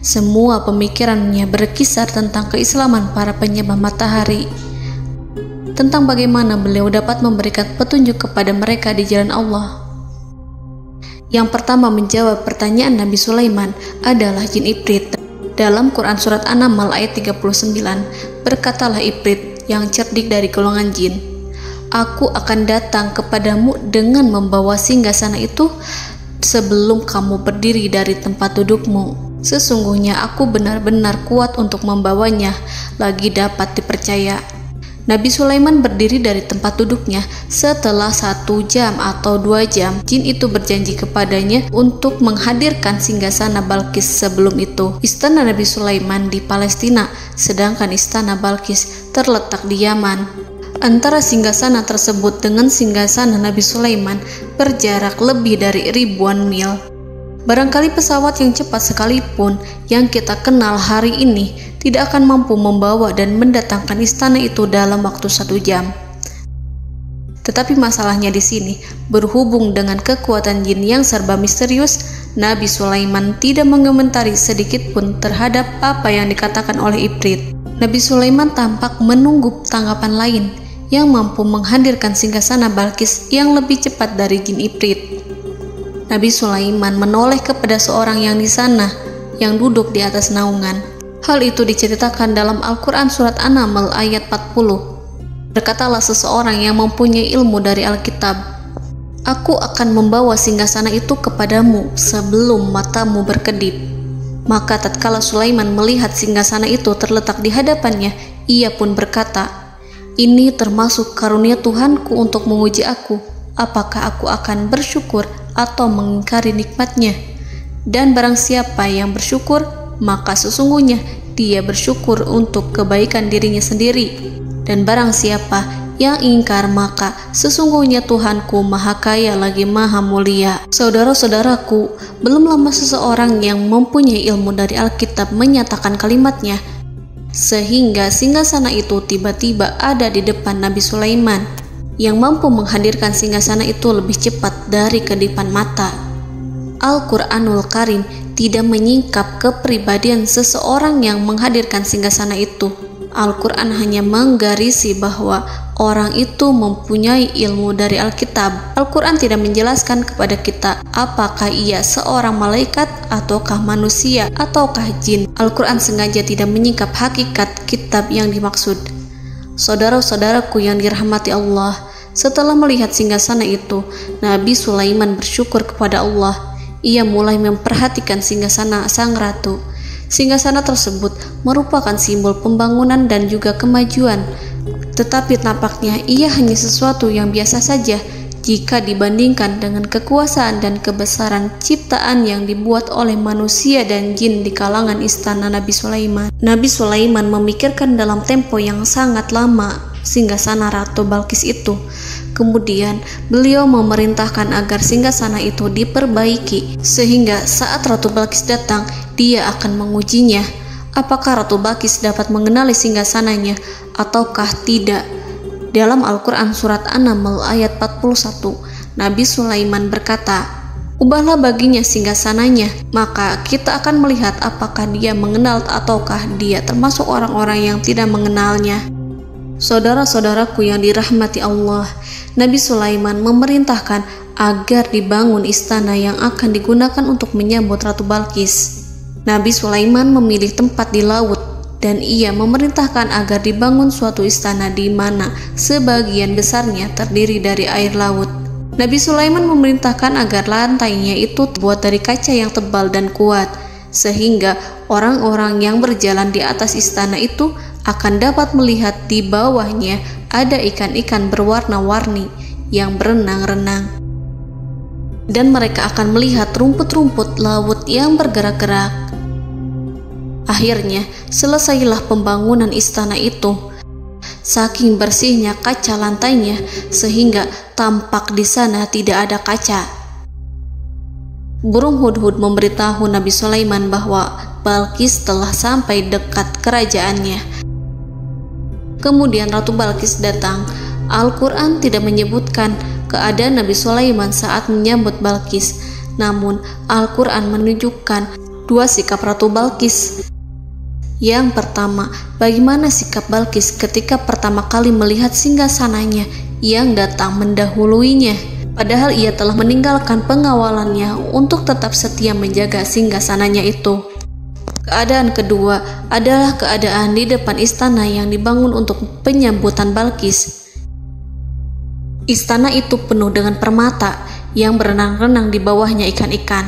Semua pemikirannya berkisar tentang keislaman para penyembah matahari, tentang bagaimana beliau dapat memberikan petunjuk kepada mereka di jalan Allah. Yang pertama menjawab pertanyaan Nabi Sulaiman adalah jin Ifrit. Dalam Quran Surat An-Naml ayat 39, berkatalah Ifrit yang cerdik dari golongan jin, "Aku akan datang kepadamu dengan membawa singgasana itu sebelum kamu berdiri dari tempat dudukmu. Sesungguhnya aku benar-benar kuat untuk membawanya, lagi dapat dipercaya." Nabi Sulaiman berdiri dari tempat duduknya. Setelah 1 jam atau 2 jam, jin itu berjanji kepadanya untuk menghadirkan singgasana Balkis. Sebelum itu, istana Nabi Sulaiman di Palestina, sedangkan istana Balkis terletak di Yaman. Antara singgasana tersebut dengan singgasana Nabi Sulaiman berjarak lebih dari ribuan mil. Barangkali pesawat yang cepat sekalipun yang kita kenal hari ini tidak akan mampu membawa dan mendatangkan istana itu dalam waktu 1 jam. Tetapi masalahnya di sini, berhubung dengan kekuatan jin yang serba misterius, Nabi Sulaiman tidak mengomentari sedikit pun terhadap apa yang dikatakan oleh Ifrit. Nabi Sulaiman tampak menunggu tanggapan lain yang mampu menghadirkan singgasana Balkis yang lebih cepat dari jin Ifrit. Nabi Sulaiman menoleh kepada seorang yang di sana, yang duduk di atas naungan. Hal itu diceritakan dalam Al-Quran Surat An-Naml ayat 40. Berkatalah seseorang yang mempunyai ilmu dari Alkitab, "Aku akan membawa singgasana itu kepadamu sebelum matamu berkedip." Maka tatkala Sulaiman melihat singgasana itu terletak di hadapannya, ia pun berkata, "Ini termasuk karunia Tuhanku untuk menguji aku. Apakah aku akan bersyukur atau mengingkari nikmatnya? Dan barang siapa yang bersyukur, maka sesungguhnya dia bersyukur untuk kebaikan dirinya sendiri. Dan barang siapa yang ingkar, maka sesungguhnya Tuhanku maha kaya lagi maha mulia." Saudara-saudaraku, belum lama seseorang yang mempunyai ilmu dari Alkitab menyatakan kalimatnya, sehingga singgasana itu tiba-tiba ada di depan Nabi Sulaiman, yang mampu menghadirkan singgasana itu lebih cepat dari kedipan mata. Al-Quranul Karim tidak menyingkap kepribadian seseorang yang menghadirkan singgasana itu. Al-Quran hanya menggarisi bahwa orang itu mempunyai ilmu dari Alkitab. Al-Quran tidak menjelaskan kepada kita apakah ia seorang malaikat ataukah manusia ataukah jin. Al-Quran sengaja tidak menyingkap hakikat kitab yang dimaksud. Saudara-saudaraku yang dirahmati Allah, setelah melihat singgasana itu, Nabi Sulaiman bersyukur kepada Allah. Ia mulai memperhatikan singgasana sang ratu. Singgasana tersebut merupakan simbol pembangunan dan juga kemajuan, tetapi tampaknya ia hanya sesuatu yang biasa saja jika dibandingkan dengan kekuasaan dan kebesaran ciptaan yang dibuat oleh manusia dan jin di kalangan istana Nabi Sulaiman. Nabi Sulaiman memikirkan dalam tempo yang sangat lama singgasana Ratu Balkis itu. Kemudian beliau memerintahkan agar singgasana itu diperbaiki, sehingga saat Ratu Balkis datang, dia akan mengujinya. Apakah Ratu Balkis dapat mengenali singgasananya ataukah tidak? Dalam Al-Quran Surat An-Naml ayat 41, Nabi Sulaiman berkata, "Ubahlah baginya singgasananya, maka kita akan melihat apakah dia mengenal ataukah dia termasuk orang-orang yang tidak mengenalnya." Saudara-saudaraku yang dirahmati Allah, Nabi Sulaiman memerintahkan agar dibangun istana yang akan digunakan untuk menyambut Ratu Balqis. Nabi Sulaiman memilih tempat di laut dan ia memerintahkan agar dibangun suatu istana di mana sebagian besarnya terdiri dari air laut. Nabi Sulaiman memerintahkan agar lantainya itu terbuat dari kaca yang tebal dan kuat, sehingga orang-orang yang berjalan di atas istana itu akan dapat melihat di bawahnya ada ikan-ikan berwarna-warni yang berenang-renang. Dan mereka akan melihat rumput-rumput laut yang bergerak-gerak. Akhirnya, selesailah pembangunan istana itu. Saking bersihnya kaca lantainya, sehingga tampak di sana tidak ada kaca. Burung hudhud memberitahu Nabi Sulaiman bahwa Balqis telah sampai dekat kerajaannya. Kemudian Ratu Balqis datang. Al-Quran tidak menyebutkan keadaan Nabi Sulaiman saat menyambut Balqis, namun Al-Quran menunjukkan dua sikap Ratu Balqis. Yang pertama, bagaimana sikap Balqis ketika pertama kali melihat singgasananya yang datang mendahuluinya, padahal ia telah meninggalkan pengawalannya untuk tetap setia menjaga singgasananya itu. Keadaan kedua adalah keadaan di depan istana yang dibangun untuk penyambutan Balqis. Istana itu penuh dengan permata yang berenang-renang di bawahnya ikan-ikan.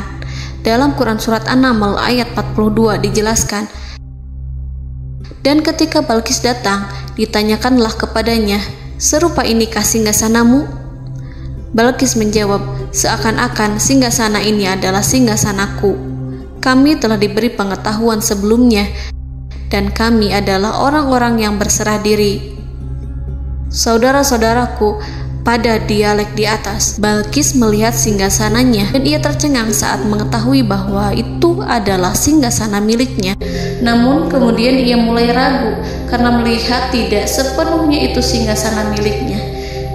Dalam Quran Surat An-Naml ayat 42 dijelaskan, "Dan ketika Balqis datang, ditanyakanlah kepadanya, 'Serupa inikah singgasanamu?' Balqis menjawab, 'Seakan-akan singgasana ini adalah singgasanaku. Kami telah diberi pengetahuan sebelumnya, dan kami adalah orang-orang yang berserah diri.'" Saudara-saudaraku, pada dialek di atas, Balqis melihat singgasananya dan ia tercengang saat mengetahui bahwa itu adalah singgasana miliknya. Namun kemudian ia mulai ragu karena melihat tidak sepenuhnya itu singgasana miliknya.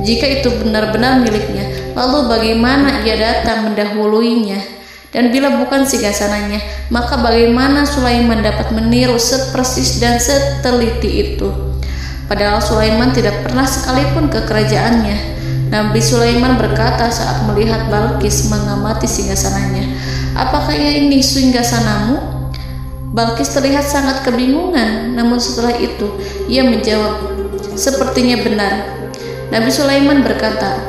Jika itu benar-benar miliknya, lalu bagaimana ia datang mendahuluinya? Dan bila bukan singgasananya, maka bagaimana Sulaiman dapat meniru sepersis dan seteliti itu? Padahal Sulaiman tidak pernah sekalipun ke kerajaannya. Nabi Sulaiman berkata saat melihat Balqis mengamati singgasananya, "Apakah ini singgasanamu?" Balqis terlihat sangat kebingungan, namun setelah itu ia menjawab, "Sepertinya benar." Nabi Sulaiman berkata,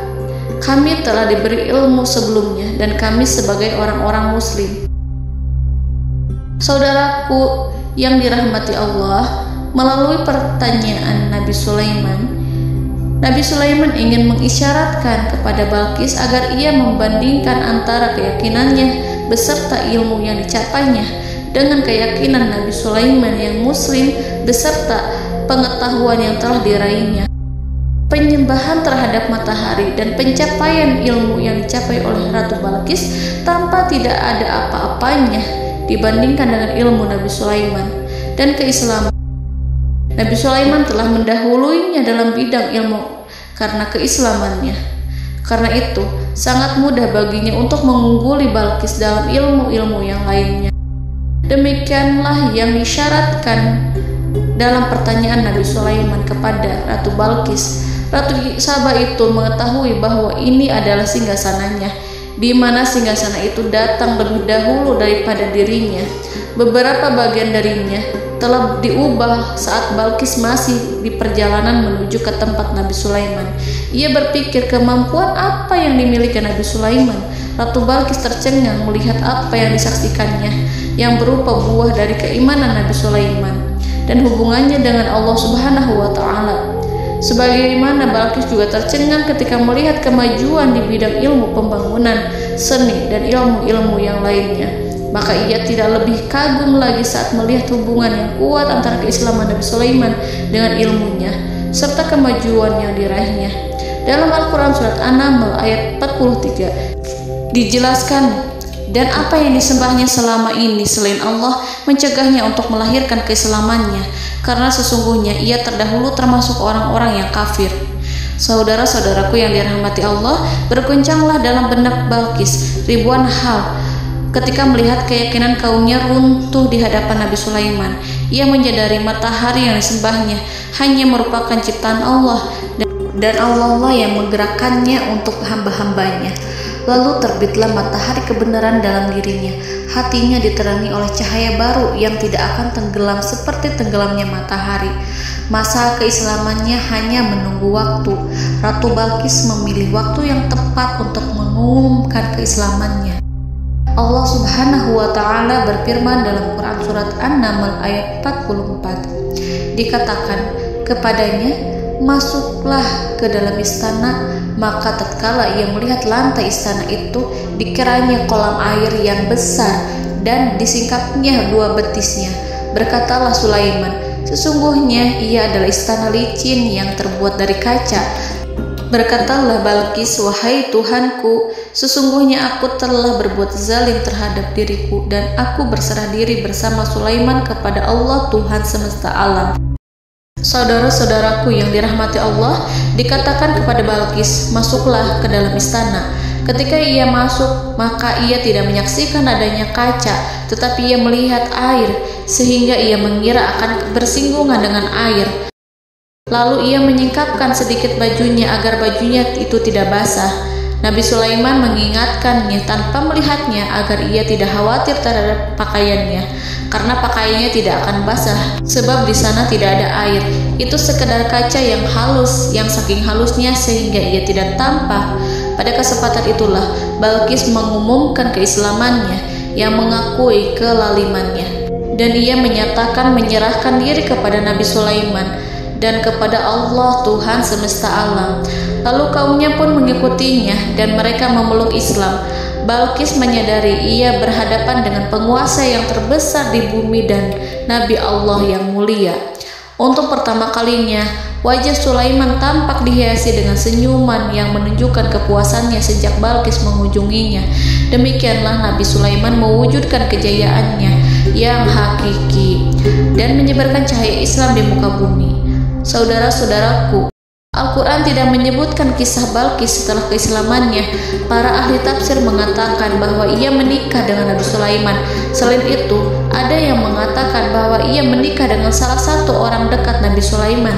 "Kami telah diberi ilmu sebelumnya dan kami sebagai orang-orang muslim." Saudaraku yang dirahmati Allah, melalui pertanyaan Nabi Sulaiman ingin mengisyaratkan kepada Balqis agar ia membandingkan antara keyakinannya beserta ilmu yang dicapainya dengan keyakinan Nabi Sulaiman yang muslim beserta pengetahuan yang telah diraihnya. Penyembahan terhadap matahari dan pencapaian ilmu yang dicapai oleh Ratu Balqis tanpa tidak ada apa-apanya dibandingkan dengan ilmu Nabi Sulaiman dan keislaman. Nabi Sulaiman telah mendahuluinya dalam bidang ilmu karena keislamannya. Karena itu, sangat mudah baginya untuk mengungguli Balqis dalam ilmu-ilmu yang lainnya. Demikianlah yang disyaratkan dalam pertanyaan Nabi Sulaiman kepada Ratu Balqis. Ratu Saba itu mengetahui bahwa ini adalah singgasananya, di mana singgasana itu datang lebih dahulu daripada dirinya. Beberapa bagian darinya telah diubah saat Balqis masih di perjalanan menuju ke tempat Nabi Sulaiman. Ia berpikir kemampuan apa yang dimiliki Nabi Sulaiman. Ratu Balqis tercengang melihat apa yang disaksikannya, yang berupa buah dari keimanan Nabi Sulaiman dan hubungannya dengan Allah Subhanahu wa Ta'ala. Sebagaimana Balqis juga tercengang ketika melihat kemajuan di bidang ilmu pembangunan, seni, dan ilmu-ilmu yang lainnya. Maka ia tidak lebih kagum lagi saat melihat hubungan yang kuat antara keislaman Nabi Sulaiman dengan ilmunya serta kemajuan yang diraihnya. Dalam Al-Quran Surat An-Naml ayat 43 dijelaskan, "Dan apa yang disembahnya selama ini selain Allah mencegahnya untuk melahirkan keislamannya, karena sesungguhnya ia terdahulu termasuk orang-orang yang kafir." Saudara-saudaraku yang dirahmati Allah, berguncanglah dalam benak Balqis ribuan hal ketika melihat keyakinan kaumnya runtuh di hadapan Nabi Sulaiman. Ia menyadari matahari yang disembahnya hanya merupakan ciptaan Allah, dan Allah lah yang menggerakkannya untuk hamba-hambanya. Lalu terbitlah matahari kebenaran dalam dirinya. Hatinya diterangi oleh cahaya baru yang tidak akan tenggelam seperti tenggelamnya matahari. Masa keislamannya hanya menunggu waktu. Ratu Balqis memilih waktu yang tepat untuk mengumumkan keislamannya. Allah Subhanahu wa Ta'ala berfirman dalam Quran Surat An-Naml ayat 44. Dikatakan kepadanya, masuklah ke dalam istana. Maka tatkala ia melihat lantai istana itu, dikiranya kolam air yang besar dan disingkapnya dua betisnya. Berkatalah Sulaiman, sesungguhnya ia adalah istana licin yang terbuat dari kaca. Berkatalah Balqis, wahai Tuhanku, sesungguhnya aku telah berbuat zalim terhadap diriku, dan aku berserah diri bersama Sulaiman kepada Allah Tuhan semesta alam. Saudara-saudaraku yang dirahmati Allah, dikatakan kepada Balqis, masuklah ke dalam istana. Ketika ia masuk, maka ia tidak menyaksikan adanya kaca, tetapi ia melihat air, sehingga ia mengira akan bersinggungan dengan air. Lalu ia menyingkapkan sedikit bajunya agar bajunya itu tidak basah. Nabi Sulaiman mengingatkannya tanpa melihatnya agar ia tidak khawatir terhadap pakaiannya, karena pakaiannya tidak akan basah sebab di sana tidak ada air. Itu sekedar kaca yang halus, yang saking halusnya sehingga ia tidak tampak. Pada kesempatan itulah Balqis mengumumkan keislamannya yang mengakui kelalimannya, dan ia menyatakan menyerahkan diri kepada Nabi Sulaiman dan kepada Allah Tuhan semesta alam. Lalu kaumnya pun mengikutinya dan mereka memeluk Islam. Balqis menyadari ia berhadapan dengan penguasa yang terbesar di bumi dan Nabi Allah yang mulia. Untuk pertama kalinya, wajah Sulaiman tampak dihiasi dengan senyuman yang menunjukkan kepuasannya sejak Balqis mengunjunginya. Demikianlah Nabi Sulaiman mewujudkan kejayaannya yang hakiki dan menyebarkan cahaya Islam di muka bumi. Saudara-saudaraku, Al-Quran tidak menyebutkan kisah Balqis setelah keislamannya. Para ahli tafsir mengatakan bahwa ia menikah dengan Nabi Sulaiman. Selain itu, ada yang mengatakan bahwa ia menikah dengan salah satu orang dekat Nabi Sulaiman.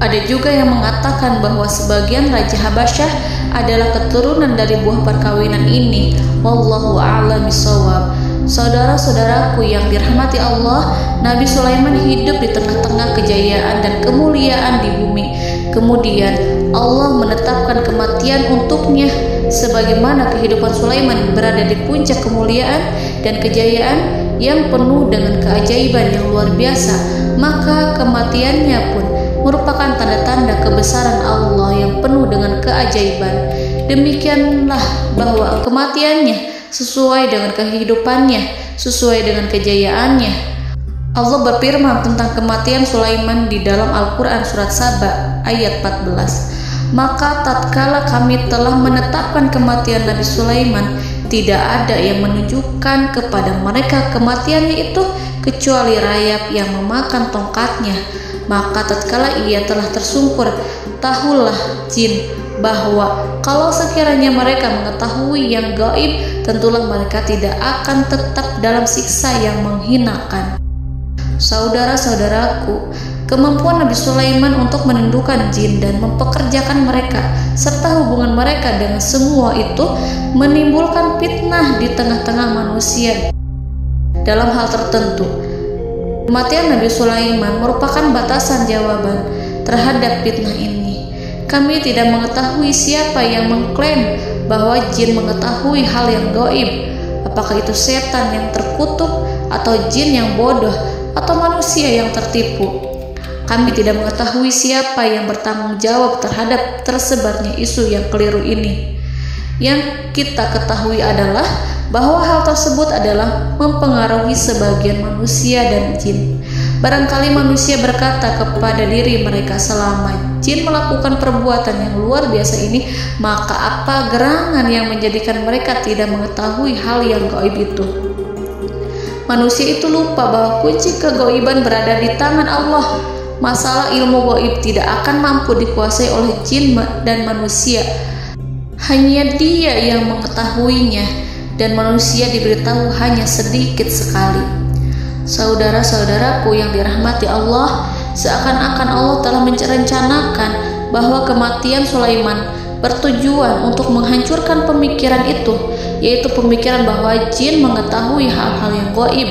Ada juga yang mengatakan bahwa sebagian Raja Habasyah adalah keturunan dari buah perkawinan ini. Wallahu a'lam bishawab. Saudara-saudaraku yang dirahmati Allah, Nabi Sulaiman hidup di tengah-tengah kejayaan dan kemuliaan di bumi. Kemudian Allah menetapkan kematian untuknya. Sebagaimana kehidupan Sulaiman berada di puncak kemuliaan dan kejayaan yang penuh dengan keajaiban yang luar biasa, maka kematiannya pun merupakan tanda-tanda kebesaran Allah yang penuh dengan keajaiban. Demikianlah bahwa kematiannya sesuai dengan kehidupannya, sesuai dengan kejayaannya. Allah berfirman tentang kematian Sulaiman di dalam Al-Quran Surat Saba ayat 14. Maka tatkala kami telah menetapkan kematian Nabi Sulaiman, tidak ada yang menunjukkan kepada mereka kematiannya itu kecuali rayap yang memakan tongkatnya. Maka tatkala ia telah tersungkur, tahulah jin bahwa kalau sekiranya mereka mengetahui yang gaib, tentulah mereka tidak akan tetap dalam siksa yang menghinakan. Saudara-saudaraku, kemampuan Nabi Sulaiman untuk menundukkan jin dan mempekerjakan mereka serta hubungan mereka dengan semua itu menimbulkan fitnah di tengah-tengah manusia dalam hal tertentu. Kematian Nabi Sulaiman merupakan batasan jawaban terhadap fitnah ini. Kami tidak mengetahui siapa yang mengklaim bahwa jin mengetahui hal yang gaib. Apakah itu setan yang terkutuk, atau jin yang bodoh, atau manusia yang tertipu? Kami tidak mengetahui siapa yang bertanggung jawab terhadap tersebarnya isu yang keliru ini. Yang kita ketahui adalah bahwa hal tersebut adalah mempengaruhi sebagian manusia dan jin. Barangkali manusia berkata kepada diri mereka, selama jin melakukan perbuatan yang luar biasa ini, maka apa gerangan yang menjadikan mereka tidak mengetahui hal yang gaib itu? Manusia itu lupa bahwa kunci kegaiban berada di tangan Allah. Masalah ilmu gaib tidak akan mampu dikuasai oleh jin dan manusia. Hanya Dia yang mengetahuinya, dan manusia diberitahu hanya sedikit sekali. Saudara-saudaraku yang dirahmati Allah, seakan-akan Allah telah merencanakan bahwa kematian Sulaiman bertujuan untuk menghancurkan pemikiran itu, yaitu pemikiran bahwa jin mengetahui hal-hal yang gaib.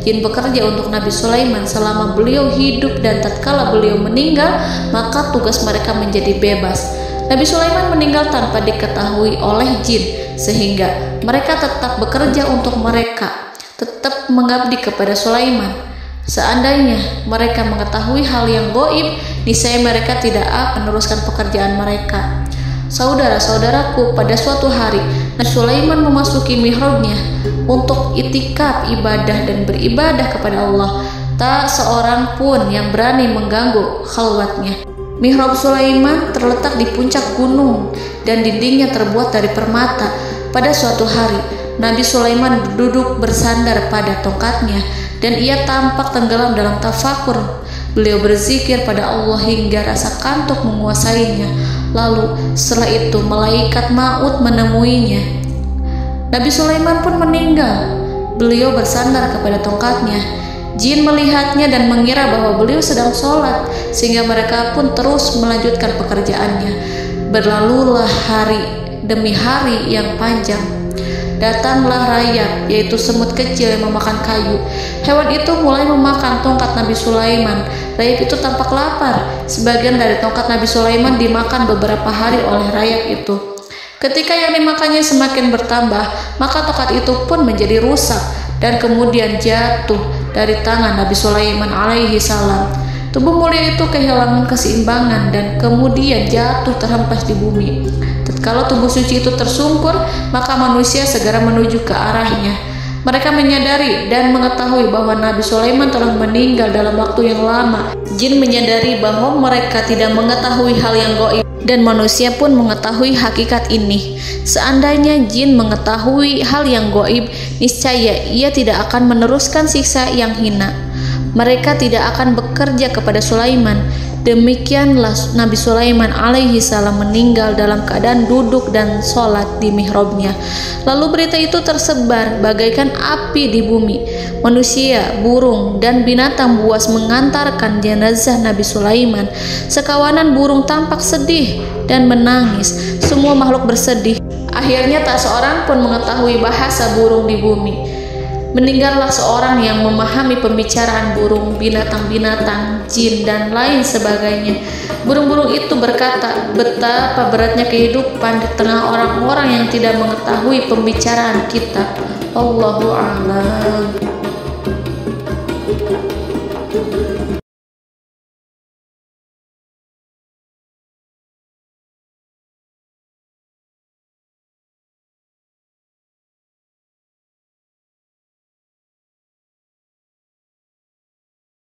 Jin bekerja untuk Nabi Sulaiman selama beliau hidup, dan tatkala beliau meninggal, maka tugas mereka menjadi bebas. Nabi Sulaiman meninggal tanpa diketahui oleh jin, sehingga mereka tetap bekerja untuk mereka, tetap mengabdi kepada Sulaiman. Seandainya mereka mengetahui hal yang gaib, niscaya mereka tidak akan meneruskan pekerjaan mereka. Saudara-saudaraku, pada suatu hari Nabi Sulaiman memasuki mihrabnya untuk itikaf ibadah dan beribadah kepada Allah. Tak seorang pun yang berani mengganggu khalwatnya. Mihrab Sulaiman terletak di puncak gunung dan dindingnya terbuat dari permata. Pada suatu hari, Nabi Sulaiman duduk bersandar pada tongkatnya dan ia tampak tenggelam dalam tafakur. Beliau berzikir pada Allah hingga rasa kantuk menguasainya. Lalu setelah itu malaikat maut menemuinya. Nabi Sulaiman pun meninggal. Beliau bersandar kepada tongkatnya. Jin melihatnya dan mengira bahwa beliau sedang sholat, sehingga mereka pun terus melanjutkan pekerjaannya. Berlalulah hari demi hari yang panjang. Datanglah rayap, yaitu semut kecil yang memakan kayu. Hewan itu mulai memakan tongkat Nabi Sulaiman. Rayap itu tampak lapar. Sebagian dari tongkat Nabi Sulaiman dimakan beberapa hari oleh rayap itu. Ketika yang dimakannya semakin bertambah, maka tongkat itu pun menjadi rusak dan kemudian jatuh dari tangan Nabi Sulaiman alaihi salam. Tubuh mulia itu kehilangan keseimbangan dan kemudian jatuh terhempas di bumi. Tatkala tubuh suci itu tersungkur, maka manusia segera menuju ke arahnya. Mereka menyadari dan mengetahui bahwa Nabi Sulaiman telah meninggal dalam waktu yang lama. Jin menyadari bahwa mereka tidak mengetahui hal yang gaib, dan manusia pun mengetahui hakikat ini. Seandainya jin mengetahui hal yang gaib, niscaya ia tidak akan meneruskan siksa yang hina. Mereka tidak akan bekerja kepada Sulaiman. Demikianlah Nabi Sulaiman alaihi salam meninggal dalam keadaan duduk dan sholat di mihrabnya. Lalu berita itu tersebar bagaikan api di bumi. Manusia, burung, dan binatang buas mengantarkan jenazah Nabi Sulaiman. Sekawanan burung tampak sedih dan menangis. Semua makhluk bersedih. Akhirnya tak seorang pun mengetahui bahasa burung di bumi. Meninggallah seorang yang memahami pembicaraan burung, binatang-binatang, jin, dan lain sebagainya. Burung-burung itu berkata, betapa beratnya kehidupan di tengah orang-orang yang tidak mengetahui pembicaraan kita. Allahu a'lam.